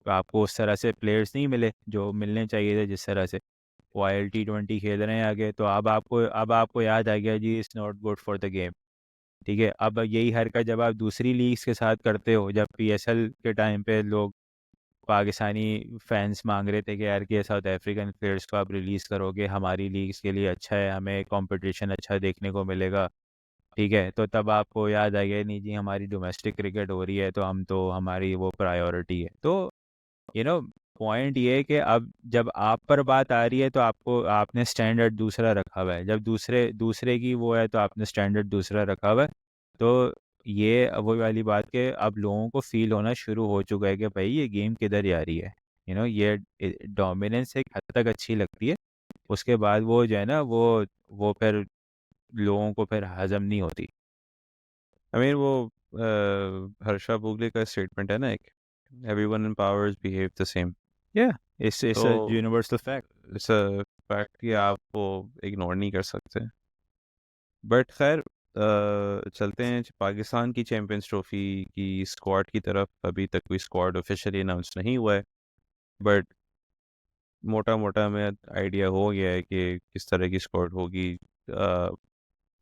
आपको उस तरह से प्लेयर्स नहीं मिले जो मिलने चाहिए थे, जिस तरह से वो T20 खेल रहे हैं आगे, तो अब आपको याद आ गया जी it's not good for the game, ठीक है। अब यही हरकत जब आप दूसरी लीग्स के साथ करते हो, जब पीएसएल के टाइम पे लोग पाकिस्तानी फैंस मांग रहे थे कि यार कि साउथ अफ्रीकन प्लेयर्स को आप रिलीज़ करोगे, हमारी लीग्स के लिए अच्छा है, हमें कंपटीशन अच्छा देखने को मिलेगा, ठीक है, तो तब आपको याद आ गया नहीं जी हमारी डोमेस्टिक क्रिकेट हो रही है, तो हम तो हमारी वो प्रायोरिटी है। तो यू नो पॉइंट ये है कि अब जब आप पर बात आ रही है तो आपने स्टैंडर्ड दूसरा रखा हुआ है, जब दूसरे दूसरे की वो है तो आपने स्टैंडर्ड दूसरा रखा हुआ है। तो ये वही वाली बात कि अब लोगों को फील होना शुरू हो चुका है कि भाई ये गेम किधर जा रही है, ये डोमिनेंस एक हद तक अच्छी लगती है, उसके बाद वो जो है ना वो फिर लोगों को फिर हजम नहीं होती। आई मीन वो हर्षा भोगले का स्टेटमेंट है ना एक, everyone in powers behave the same. या इट्स अ तो universal fact. It's a fact कि आप वो इग्नोर नहीं कर सकते। बट खैर चलते हैं पाकिस्तान की चैंपियंस ट्रॉफी की स्क्वाड की तरफ। अभी तक कोई स्क्वाड ऑफिशियली अनाउंस नहीं हुआ है, बट मोटा मोटा में आइडिया हो गया है कि किस तरह की स्क्वाड होगी,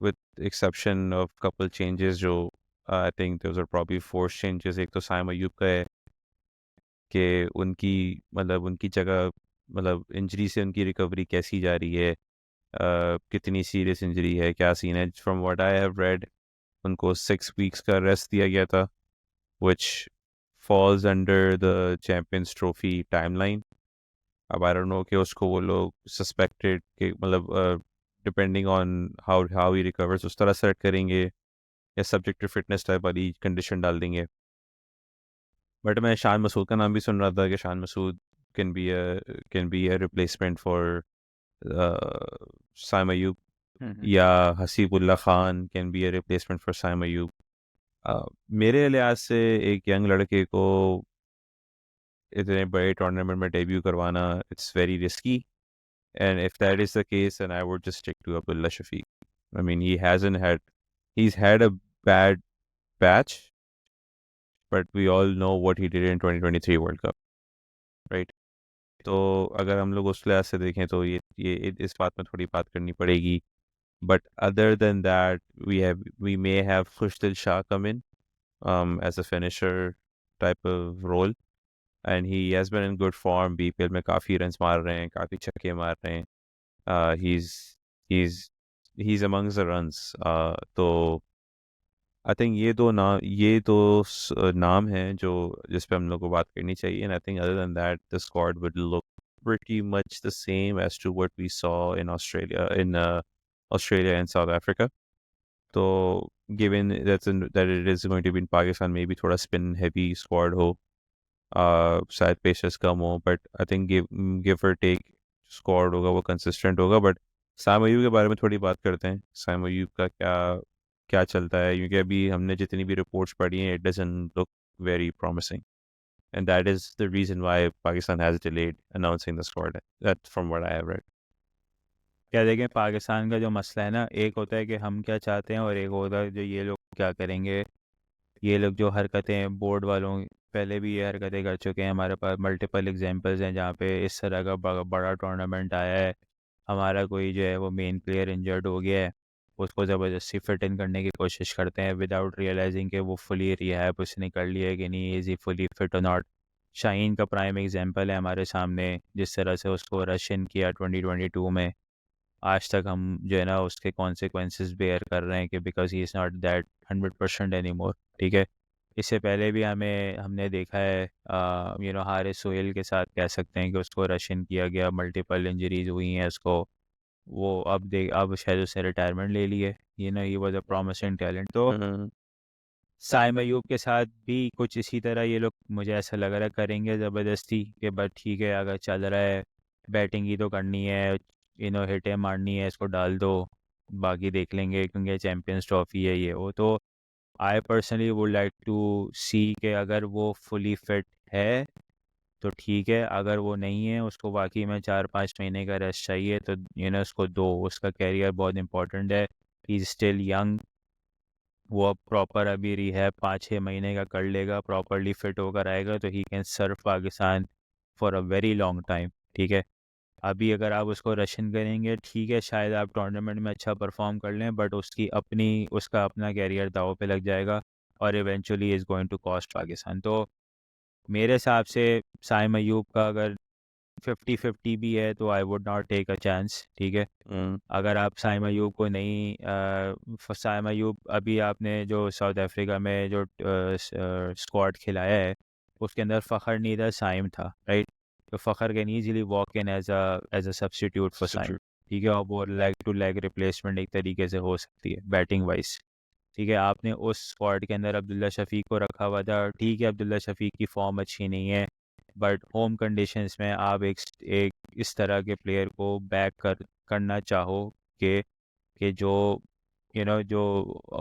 with exception of couple changes जो I think there are probably forced changes. एक तो साइम अयूब का है कि उनकी मतलब उनकी जगह मतलब इंजरी से उनकी रिकवरी कैसी जा रही है, कितनी सीरियस इंजरी है, क्या सीन है। From what I have red उनको 6 वीक्स का रेस्ट दिया गया था, which falls under the Champions Trophy timeline. अब आई डोंट नो कि उसको वो लोग सस्पेक्टेड कि मतलब depending on how he recovers उस तरह सेट करेंगे या सब्जेक्ट टू फिटनेस टाइप वाली कंडीशन डाल देंगे। बट मैं शान मसूद का नाम भी सुन रहा था कि Shan Masood can be a replacement for Saim Ayub, या Haseebullah Khan can be a replacement for Saim Ayub. मेरे लिहाज से एक यंग लड़के को इतने बड़े टूर्नामेंट में डेब्यू करवाना it's very risky, and if that is the case then I would just stick to Abdullah Shafique. I mean he's had a bad patch, but we all know what he did in 2023 World Cup, right? तो अगर हम लोग उस लिहाज से देखें तो ये इस बात में थोड़ी बात करनी पड़ेगी। But other than that we may have Khushdil Shah come in as a finisher type of role, and he has been in good form। BPL में काफ़ी रन्स मार रहे हैं, काफ़ी छक्के मार रहे हैं। he's he's amongst the runs। तो आई थिंक ये दो नाम हैं जो जिस पे हम लोग को बात करनी चाहिए। And I think other than that the squad would look pretty much the same as to what we saw in Australia and South Africa। तो given that it is going to be in Pakistan, maybe थोड़ा spin heavy squad हो, शायद patience कम हो, but I think give और take squad होगा वो consistent होगा। But Saim Ayub के बारे में थोड़ी बात करते हैं। साइम अयूब का क्या क्या चलता है, क्योंकि अभी हमने जितनी भी रिपोर्ट्स पढ़ी हैं it doesn't look very promising, and that is the reason why Pakistan has delayed announcing the squad, that from what I have read. क्या देखें, पाकिस्तान का जो मसला है ना, एक होता है कि हम क्या चाहते हैं और एक होता है जो ये लोग क्या करेंगे। ये लोग जो हरकतें बोर्ड वालों पहले भी ये हरकतें कर चुके हैं, हमारे पास मल्टीपल एग्जांपल्स हैं जहाँ पे इस तरह का बड़ा टूर्नामेंट आया है, हमारा कोई जो है वो मेन प्लेयर इंजर्ड हो गया है, उसको ज़बरदस्ती फिट इन करने की कोशिश करते हैं विदाउट रियलाइजिंग कि वो फुली रिहैब उसने कर लिया है कि नहीं, इज़ ही फुली फिट और नॉट। शाहीन का प्राइम एग्जांपल है हमारे सामने, जिस तरह से उसको रश इन किया 2022 में, आज तक हम जो है ना उसके कॉन्सिक्वेंसेस बेयर कर रहे हैं कि because he is not that 100% any more, ठीक है। इससे पहले भी हमने देखा है हारिस सोहेल के साथ कह सकते हैं कि उसको रशियन किया गया, मल्टीपल इंजरीज हुई हैं उसको। वो अब शायद उसने रिटायरमेंट ले ली है। He was a promising talent. तो साइम अयूब के साथ भी कुछ इसी तरह ये लोग, मुझे ऐसा लग रहा है, करेंगे ज़बरदस्ती कि बस ठीक है, अगर चल रहा है, बैटिंग ही तो करनी है, हिटें मारनी है, इसको डाल दो, बाकी देख लेंगे क्योंकि चैम्पियंस ट्रॉफी है ये वो। तो I personally would like to see के अगर वो फुली फिट है तो ठीक है, अगर वो नहीं है, उसको बाकी में 4-5 महीने का रेस्ट चाहिए, तो उसको दो। उसका कैरियर बहुत इंपॉर्टेंट है, ही इज़ स्टिल यंग। वो अब प्रॉपर अभी रिहैब 5-6 महीने का कर लेगा, प्रॉपरली फिट होकर आएगा तो he can serve Pakistan for a very long time. ठीक है, अभी अगर आप उसको रशियन करेंगे, ठीक है, शायद आप टूर्नामेंट में अच्छा परफॉर्म कर लें, बट उसका अपना कैरियर दांव पे लग जाएगा और eventually is going to cost Pakistan. तो मेरे हिसाब से साइम अयूब का अगर 50-50 भी है तो I would not take a chance. ठीक है, अगर आप साइम अयूब को नहीं साइम अयूब अभी आपने जो साउथ अफ्रीका में जो स्क्वाड खिलाया है उसके अंदर फ़खर नहीं था, साइम था, राइट? तो Fakhar can easily walk in as a substitute for Saim. ठीक है, और वो लेग टू लेग रिप्लेसमेंट एक तरीके से हो सकती है बैटिंग वाइज। ठीक है, आपने उस स्क्वाड के अंदर अब्दुल्ला शफीक को रखा हुआ था। ठीक है, अब्दुल्ला शफीक की फॉर्म अच्छी नहीं है, बट होम कंडीशंस में आप एक इस तरह के प्लेयर को करना चाहो कि जो जो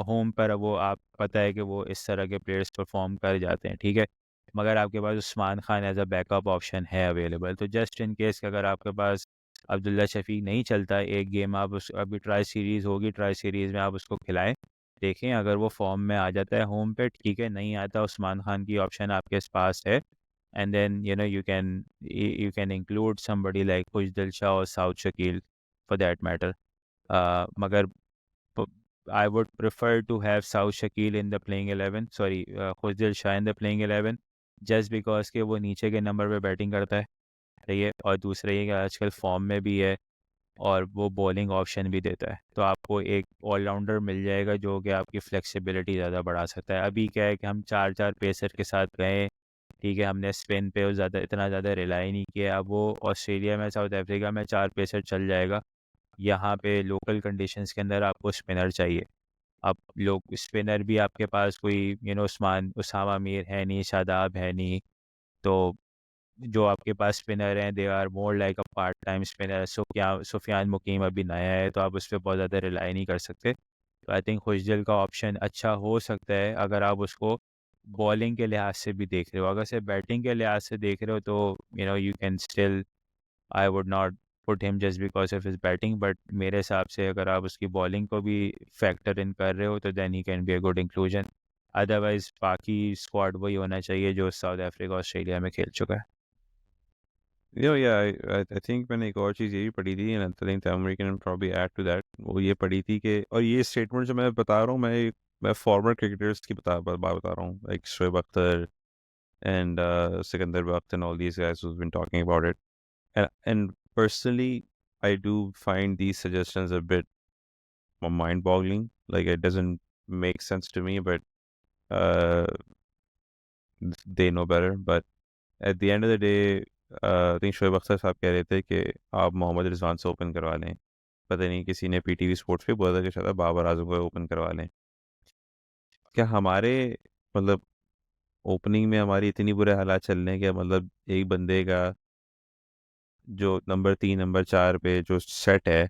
होम पर वो आप पता है कि वो इस तरह के प्लेयर्स परफॉर्म कर जाते हैं। ठीक है, मगर आपके पास Usman Khan as a backup option है अवेलेबल, तो जस्ट इन केस कि अगर आपके पास अब्दुल्ला शफीक नहीं चलता, एक गेम आप अभी ट्राई सीरीज़ होगी, ट्राई सीरीज़ में आप उसको खिलाएं, देखें अगर वो फॉर्म में आ जाता है होम पे, ठीक है, नहीं आता, उस्मान खान की ऑप्शन आपके पास है। And then you can include somebody like Khushdil Shah और Saud Shakeel for that matter. मगर I would prefer to have South Shakil in the playing 11, sorry, Khushdil Shah in the playing 11, just because कि वो नीचे के नंबर पे बैटिंग करता है, सही है, और दूसरा ये कि आजकल फॉर्म में भी है और वो बॉलिंग ऑप्शन भी देता है, तो आपको एक ऑलराउंडर मिल जाएगा जो कि आपकी फ्लेक्सिबिलिटी ज़्यादा बढ़ा सकता है। अभी क्या है कि हम 4-4 पेसर के साथ गए, ठीक है, हमने स्पिन पे इतना ज़्यादा रिलाई नहीं किया। अब वो ऑस्ट्रेलिया में, साउथ अफ्रीका में 4 पेसर चल जाएगा, यहाँ पे लोकल कंडीशंस के अंदर आपको स्पिनर चाहिए। अब लोग स्पिनर भी आपके पास कोई उसामा मीर है नहीं, शादाब है नहीं, तो जो आपके पास स्पिनर हैं they are more like a part time spinner. Sufiyan Muqeem अभी नया है तो आप उस पर बहुत ज़्यादा रिलाई नहीं कर सकते। तो आई थिंक खुशदिल का ऑप्शन अच्छा हो सकता है अगर आप उसको बॉलिंग के लिहाज से भी देख रहे हो। अगर सिर्फ बैटिंग के लिहाज से देख रहे हो तो you can still, I would not put him just because of his batting, but मेरे हिसाब से अगर आप उसकी बॉलिंग को भी फैक्टर इन कर रहे हो तो then he can be a good inclusion. Otherwise बाकी स्क्वाड वही होना चाहिए जो साउथ अफ्रीका ऑस्ट्रेलिया में खेल चुका है। I think मैंने एक और चीज़ यही पढ़ी थी, and I think Tamari can probably add to that। वो ये पढ़ी थी कि, और ये स्टेटमेंट जो मैं बता रहा हूँ, मैं फॉर्मर क्रिकेटर्स की बात बता रहा हूँ, like Shoaib Akhtar and Sikandar Bakht and all these guys who've been talking about it. And personally, I do find these suggestions a bit mind-boggling. Like, it doesn't make sense to me, but uh, they know better. But at the end of the day, I think Shoaib Akhtar साहब कह रहे थे कि आप मोहम्मद रिजवान से open करवा लें। पता नहीं किसी ने पीटीवी स्पोर्ट्स पे बोला था कि शायद आप बाबर आजम को ओपन करवा लें। क्या हमारे मतलब ओपनिंग में हमारी इतनी बुरे हालात चल रहे हैं कि मतलब एक बंदे का जो नंबर 3 नंबर 4 पे जो सेट है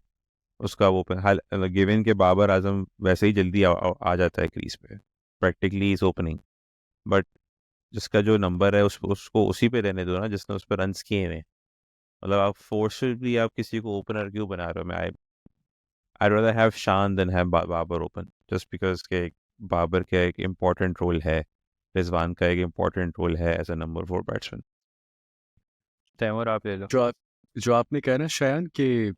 उसका वो हाल, गिवन के बाबर आजम वैसे ही जल्दी आ जाता है क्रीज पे, प्रैक्टिकली इज ओपनिंग, बट जिसका जो नंबर है उसको उसी पे रहने दो ना जिसने उस पर रन किए हुए। मतलब आप फोर्सफुली आप किसी को ओपनर क्यों बना रहे हो? मैं I rather have Shan than have Babar open, just because के बाबर का एक इम्पॉर्टेंट रोल है, रिजवान का एक इम्पॉर्टेंट रोल है as a number 4 batsman. Taimur आप ले लो। जो आपने कहा ना शायन कि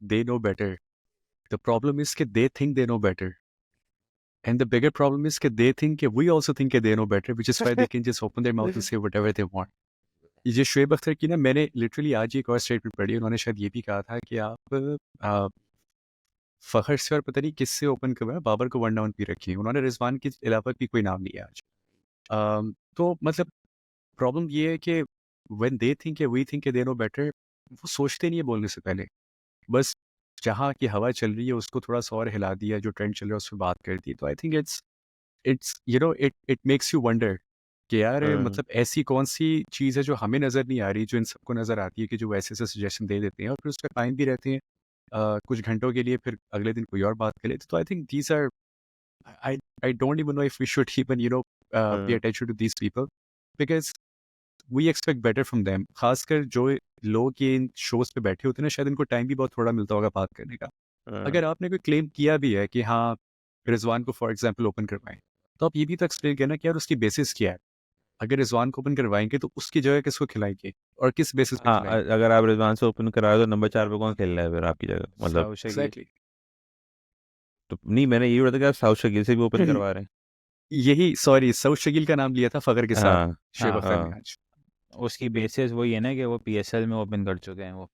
they know better, the problem is कि they think they know better, and the bigger problem is कि they think we also think they know better, which is why they can just open their mouth to say whatever they want. ये शोएब अख्तर की ना, मैंने literally आज एक और statement पढ़ी, उन्होंने शायद ये भी कहा था कि आप फ़खर से और पता नहीं किससे ओपन करवाया, बाबर को वन डाउन पे रखिए। उन्होंने रिजवान के अलावा भी कोई नाम लिया आज। तो मतलब प्रॉब्लम ये है कि when they think we think they know better, वो सोचते नहीं है बोलने से पहले, बस जहाँ की हवा चल रही है उसको थोड़ा सा और हिला दिया, जो ट्रेंड चल रहा है उस पर बात कर दी। तो I think it's you know it makes you wonder कि यार मतलब ऐसी कौन सी चीज़ है जो हमें नज़र नहीं आ रही, जो इन सबको नज़र आती है, कि जो वैसे से सजेशन दे देते हैं और फिर उसका टाइम भी रहते हैं कुछ घंटों के लिए, फिर अगले दिन कोई और बात कर लेते। तो I think these are I don't even know if we should even pay attention to these people because we expect better from them। खासकर जो लोग ये इन शोज पे बैठे होते हैं ना, शायद इनको टाइम भी बहुत थोड़ा मिलता होगा बात करने का। अगर आपने कोई क्लेम किया भी है कि हाँ रिजवान को फॉर एग्जांपल ओपन करवाएं, तो आप ये भी तो एक्सप्लेन करना कि यार उसकी बेसिस क्या है। अगर रिजवान को ओपन करवाएंगे तो उसकी जगह किसको खिलाएंगे और किस बेसिस पे हाँ, खिलाएंगे। अगर आप रिजवान से ओपन करा रहे हो तो नंबर 4 पे कौन खेल रहा है फिर आपकी जगह? मतलब साउथ शकील। एग्जैक्टली तो नहीं, मैंने यही बोला था कि आप साउथ शकील से भी ओपन करवा रहे हैं। यही, सॉरी, सऊद शकील का नाम लिया था फखर के साथ हाँ, शेब हाँ, अख्तर ने हाँ। आज। उसकी बेसिस वही है ना कि वो पीएसएल में ओपन कर चुके हैं वो।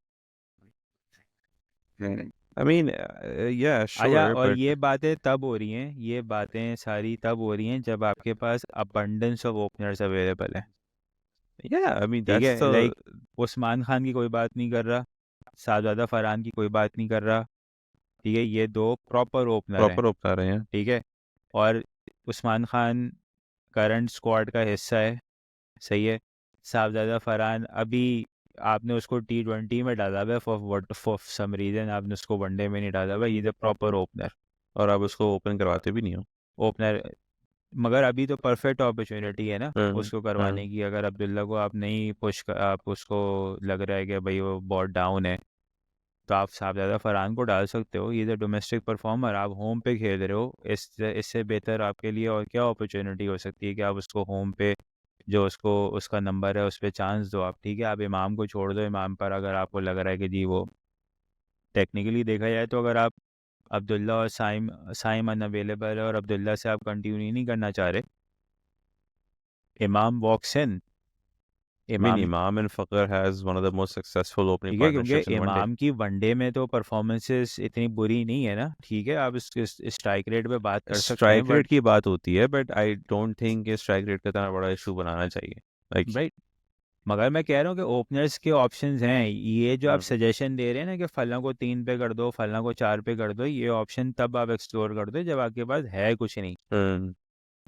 I mean, yeah, अच्छा, sure, और but ये बातें तब हो रही हैं, ये बातें सारी तब हो रही हैं जब आपके पास अबंडेंस ऑफ ओपनर्स अवेलेबल है। yeah, I mean ठीक that's है, the लाइक उस्मान खान की कोई बात नहीं कर रहा, शाहजादा फरहान की कोई बात नहीं कर रहा। ठीक है, ये दो प्रॉपर ओपनर हैं। प्रॉपर ओपनर है। ठीक है, और उस्मान खान करंट स्क्वाड का हिस्सा है, सही है। शाहजादा फरहान अभी आपने उसको T20 में डाला हुआ है, फॉर सम रीज़न आपने उसको वनडे में नहीं डाला हुआ, ये प्रॉपर ओपनर। और आप उसको ओपन करवाते भी नहीं हो। ओपनर, मगर अभी तो परफेक्ट अपॉर्चुनिटी है ना हम्म, उसको करवाने की। अगर अब्दुल्ला को आप नहीं पुश कर, आप उसको लग रहा है कि भाई वो बहुत डाउन है, तो आप साहबजादा फरहान को डाल सकते हो। ये द डोमेस्टिक परफॉर्मर, आप होम पे खेल रहे हो, इससे बेहतर आपके लिए और क्या अपॉर्चुनिटी हो सकती है कि आप उसको होम पे, जो उसको उसका नंबर है उस पर चांस दो आप। ठीक है, आप इमाम को छोड़ दो, इमाम पर अगर आपको लग रहा है कि जी वो टेक्निकली देखा जाए तो अगर आप अब्दुल्ला और साइम अनअवेलेबल है और अब्दुल्ला से आप कंटिन्यू नहीं करना चाह रहे, इमाम वॉक्स इन। I mean, इमाम, Imam and Fakhr has one of the most successful opening ठीक है, क्योंकि partnerships in one day. इमाम की वनडे में तो परफॉर्मेंसेस इतनी बुरी नहीं है ना। ठीक है, आप इस स्ट्राइक रेट पे बात कर सकते हैं, स्ट्राइक रेट बट की बात होती है, बट आई डोंट थिंक कि स्ट्राइक रेट का इतना बड़ा इशू बनाना चाहिए। लाइक राइट, मगर मैं कह रहा हूँ कि ओपनर्स के ऑप्शंस हैं। ये जो आप सजेशन दे रहे हैं ना कि फलां को 3 पे कर दो, फलां को 4 पे कर दो, ये ऑप्शन तब आप एक्सप्लोर कर दो जब आपके पास है कुछ नहीं।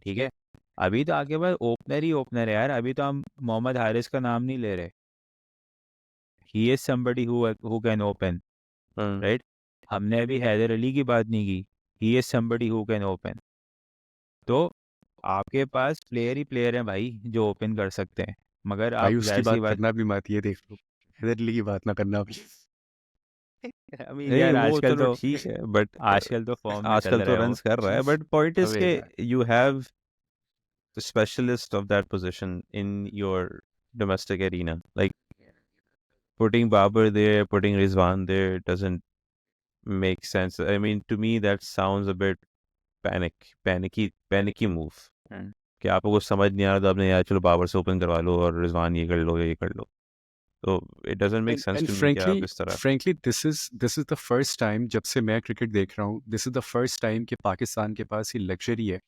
ठीक है, अभी तो आपके पास ओपनर ही ओपनर है यार। अभी तो हम मोहम्मद हारिस का नाम नहीं ले रहे। He is somebody who can open, right. हमने अभी हैदर अली की बात नहीं की, he is somebody who can open. तो आपके पास प्लेयर ही प्लेयर हैं भाई जो ओपन कर सकते हैं, मगर भाई आप उसकी जाहिर सी बात बात। करना भी मत, ये देख लो हैदर अली की बात ना करना भी। आई मीन यार वो आजकल चलो तो ठीक है, बट आजकल तो फॉर्म में चल आजकल तो रहा है वो। रन्स कर रहा है, बट पॉइंट इज अबे के यार you have the specialist of that position in your domestic arena. Like putting Babar there, putting Rizwan there doesn't make sense. I mean, to me that sounds a bit panicky move. कि आपको कुछ समझ नहीं आ रहा तो आपने यार चलो बाबर से ओपन करवा लो और रिजवान ये कर लो या ये कर लो। तो it doesn't make sense and to me कि आप इस तरह frankly this is the first time जब से मैं क्रिकेट देख रहा हूँ, this is the first time कि पाकिस्तान के पास ये लग्जरी है।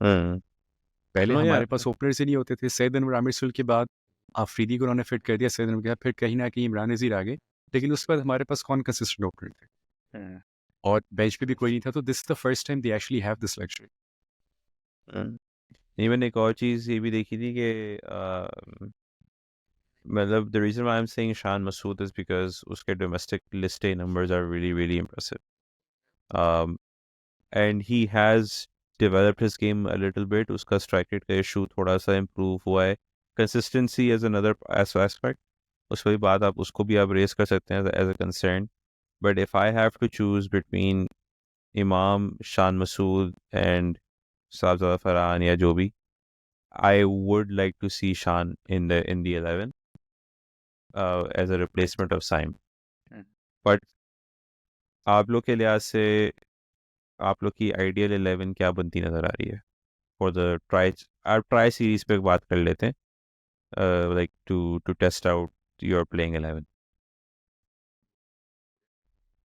पहले नो या हमारे पास ओपनर्स ही नहीं होते थे। सैयद अनवर आमिर सुल के बाद आफरीदी को उन्होंने फिट कर दिया, सैयद अनवर के बाद फिर कहीं ना कहीं इमरान नज़ीर आ गए, लेकिन उसके बाद हमारे पास कौन कंसिस्टेंट ओपनर थे और बेंच पे भी कोई नहीं था। तो this is the first time they actually have this luxury. नहीं, मैंने एक और चीज़ ये भी देखी थी कि मतलब the reason why I'm saying Shan Masood is because उसके domestic list A numbers are really really impressive. And he has developed his game a little bit. उसका strike rate का issue थोड़ा सा improve हुआ है. Consistency is another aspect. उस वही बात आप उसको भी आप raise कर सकते हैं as a concern. But if I have to choose between Imam, Shan Masood and Sabzada Farhan या जो भी, I would like to see Shan in the 11 as a replacement of Saim. But आप लोग के लिहाज से आप लोग की आइडियल 11 क्या बनती नज़र आ रही है फॉर द ट्राई सीरीज पे बात कर लेते हैं, like to test out your playing 11।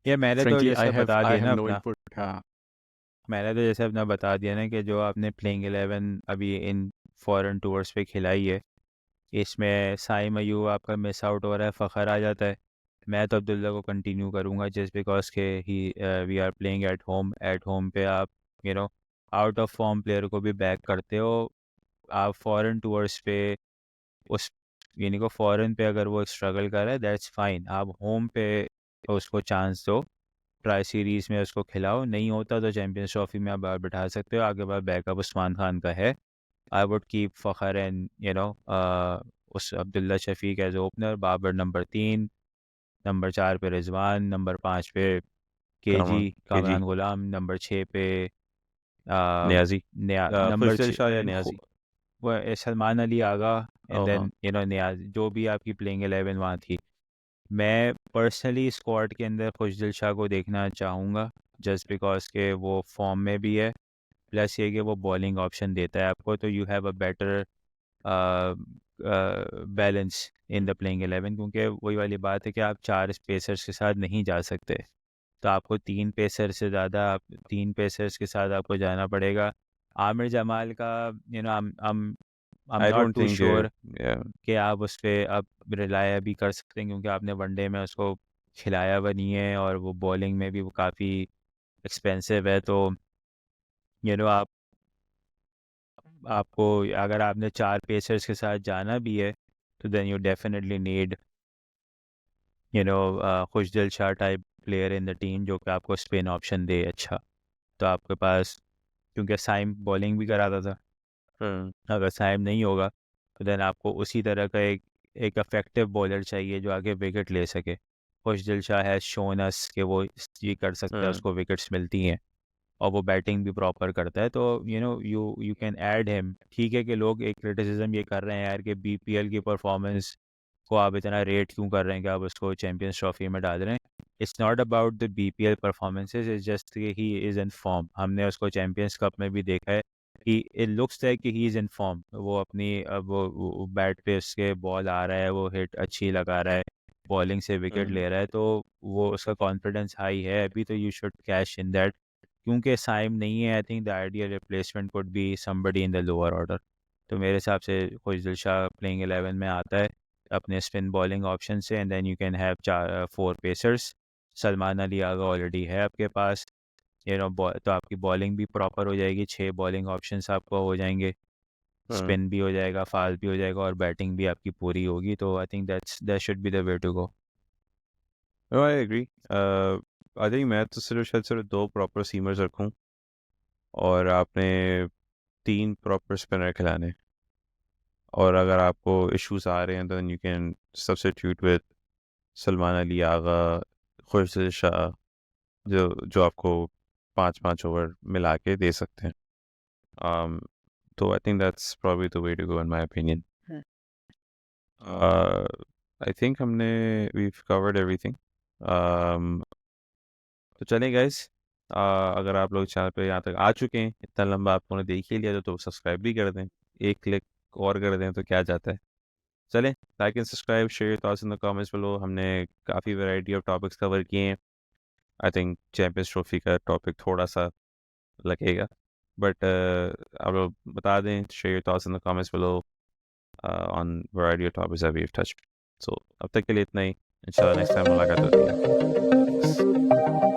ये मैंने तो फ्रेंकली जैसे बता आई दिया हैव ना नो अपना, इनपुट। हाँ मैंने तो जैसे अपना बता दिया ना कि जो आपने प्लेइंग 11 अभी इन फॉरेन टूर्स पे खिलाई है। इसमें साइम अयूब आपका मिस आउट हो रहा है, फ़खर आ जाता है। मैं तो अब्दुल्ला को कंटिन्यू करूँगा जस्ट बिकॉज के he we are playing at home पे आप आउट ऑफ फॉर्म प्लेयर को भी बैक करते हो। आप फॉरेन टूर्स पे उस यानी को फॉरेन पे अगर वो स्ट्रगल कर रहा है दैट्स फाइन, आप होम पे उसको चांस दो, ट्राई सीरीज़ में उसको खिलाओ, नहीं होता तो चैम्पियंस ट्रॉफी में आप बाहर बिठा सकते हो। आगे बाद बैकअप उस्मान खान का है। I would keep Fakhar and उस Abdullah Shafique as opener, Babar number 3, number 4 पे रिजवान, नंबर 5 पे केजी कामरान गुलाम, नंबर 6 पे नियाजी नंबर खुशदिल शाह या नियाजी वो सलमान अली आगा एंड हाँ देन नियाज, जो भी आपकी प्लेइंग 11 वहाँ थी। मैं पर्सनली स्क्वाड के अंदर खुशदिल शाह को देखना चाहूँगा जस्ट बिकॉज के वो फॉर्म में भी है, प्लस ये कि वो बॉलिंग ऑप्शन देता है आपको, तो you have a better balance in the playing 11, क्योंकि वही वाली बात है कि आप 4 स्पेसर्स के साथ नहीं जा सकते, तो आपको 3 पेसर से ज़्यादा, आप 3 पेसर्स के साथ आपको जाना पड़ेगा। आमिर जमाल का I'm I not don't too think sure yeah कि आप उस पर अब रिलाय भी कर सकते हैं, क्योंकि आपने वनडे में उसको खिलाया भी नहीं है और वो बॉलिंग में भी वो काफ़ी एक्सपेंसिव है। तो आपको अगर आपने 4 पेसर्स के साथ जाना भी है तो then you definitely need Khushdil Shah type player in the team जो कि आपको स्पिन ऑप्शन दे अच्छा। तो आपके पास, क्योंकि साइम बॉलिंग भी कराता था, अगर साइम नहीं होगा तो देन आपको उसी तरह का एक इफेक्टिव बॉलर चाहिए जो आगे विकेट ले सके। खुशदिल शाह हैज़ शोन अस कि वो ये कर सकता है, उसको विकेट्स मिलती हैं और वो बैटिंग भी प्रॉपर करता है, तो यू कैन ऐड हिम। ठीक है कि लोग एक क्रिटिसिज्म ये कर रहे हैं यार कि बीपीएल की परफॉर्मेंस को आप इतना रेट क्यों कर रहे हैं कि आप उसको चैम्पियंस ट्रॉफी में डाल रहे हैं। It's not about the BPL performances, it's just कि ही इज़ इन फॉर्म। हमने उसको चैम्पियंस कप में भी देखा है कि इट लुक्स लाइक कि ही इज़ इन फॉर्म। वो अपनी अब वो बैट पे उसके बॉल आ रहा है, वो हिट अच्छी लगा रहा है, बॉलिंग से विकेट ले रहा है, तो वो उसका कॉन्फिडेंस हाई है अभी, तो you should cash in that. क्योंकि साइम नहीं है, आई think the ideal replacement could be somebody in the lower order. तो मेरे हिसाब से खुशदिल शाह प्लेइंग 11 में आता है अपने स्पिन बॉलिंग ऑप्शन से, and then you can have 4 pacers. Salman Ali Agha already है आपके पास, तो आपकी बॉलिंग भी प्रॉपर हो जाएगी, 6 बॉलिंग ऑप्शंस आपको हो जाएंगे, स्पिन भी हो जाएगा, फास्ट भी हो जाएगा और बैटिंग भी आपकी पूरी होगी। तो I think that should be the way to go. No, I agree. I think मैं तो सिर्फ 2 प्रॉपर सीमर्स रखूं और आपने 3 प्रॉपर स्पिनर खिलाने, और अगर आपको इश्यूज आ रहे हैं तो you can substitute with Salman Ali Agha, Khushdil Shah, जो आपको 5-5 ओवर मिला के दे सकते हैं। तो I think that's probably the way to go in my opinion. I think हमने वीव कवर्ड एवरीथिंग। तो चलें गाइस, अगर आप लोग चैनल पे यहाँ तक आ चुके हैं, इतना लंबा आपने देख ही लिया तो सब्सक्राइब भी कर दें, एक क्लिक और कर दें तो क्या जाता है। चलें, like and subscribe, share thoughts in the comments below. हमने काफ़ी वैरायटी ऑफ टॉपिक्स कवर किए हैं। आई थिंक चैम्पियंस ट्रॉफी का टॉपिक थोड़ा सा लगेगा, बट आप लोग बता दें, share thoughts in the comments below on variety of topics that we have touched. So अब तक के लिए इतना ही, इंशाल्लाह नेक्स्ट टाइम मुलाकात होती है।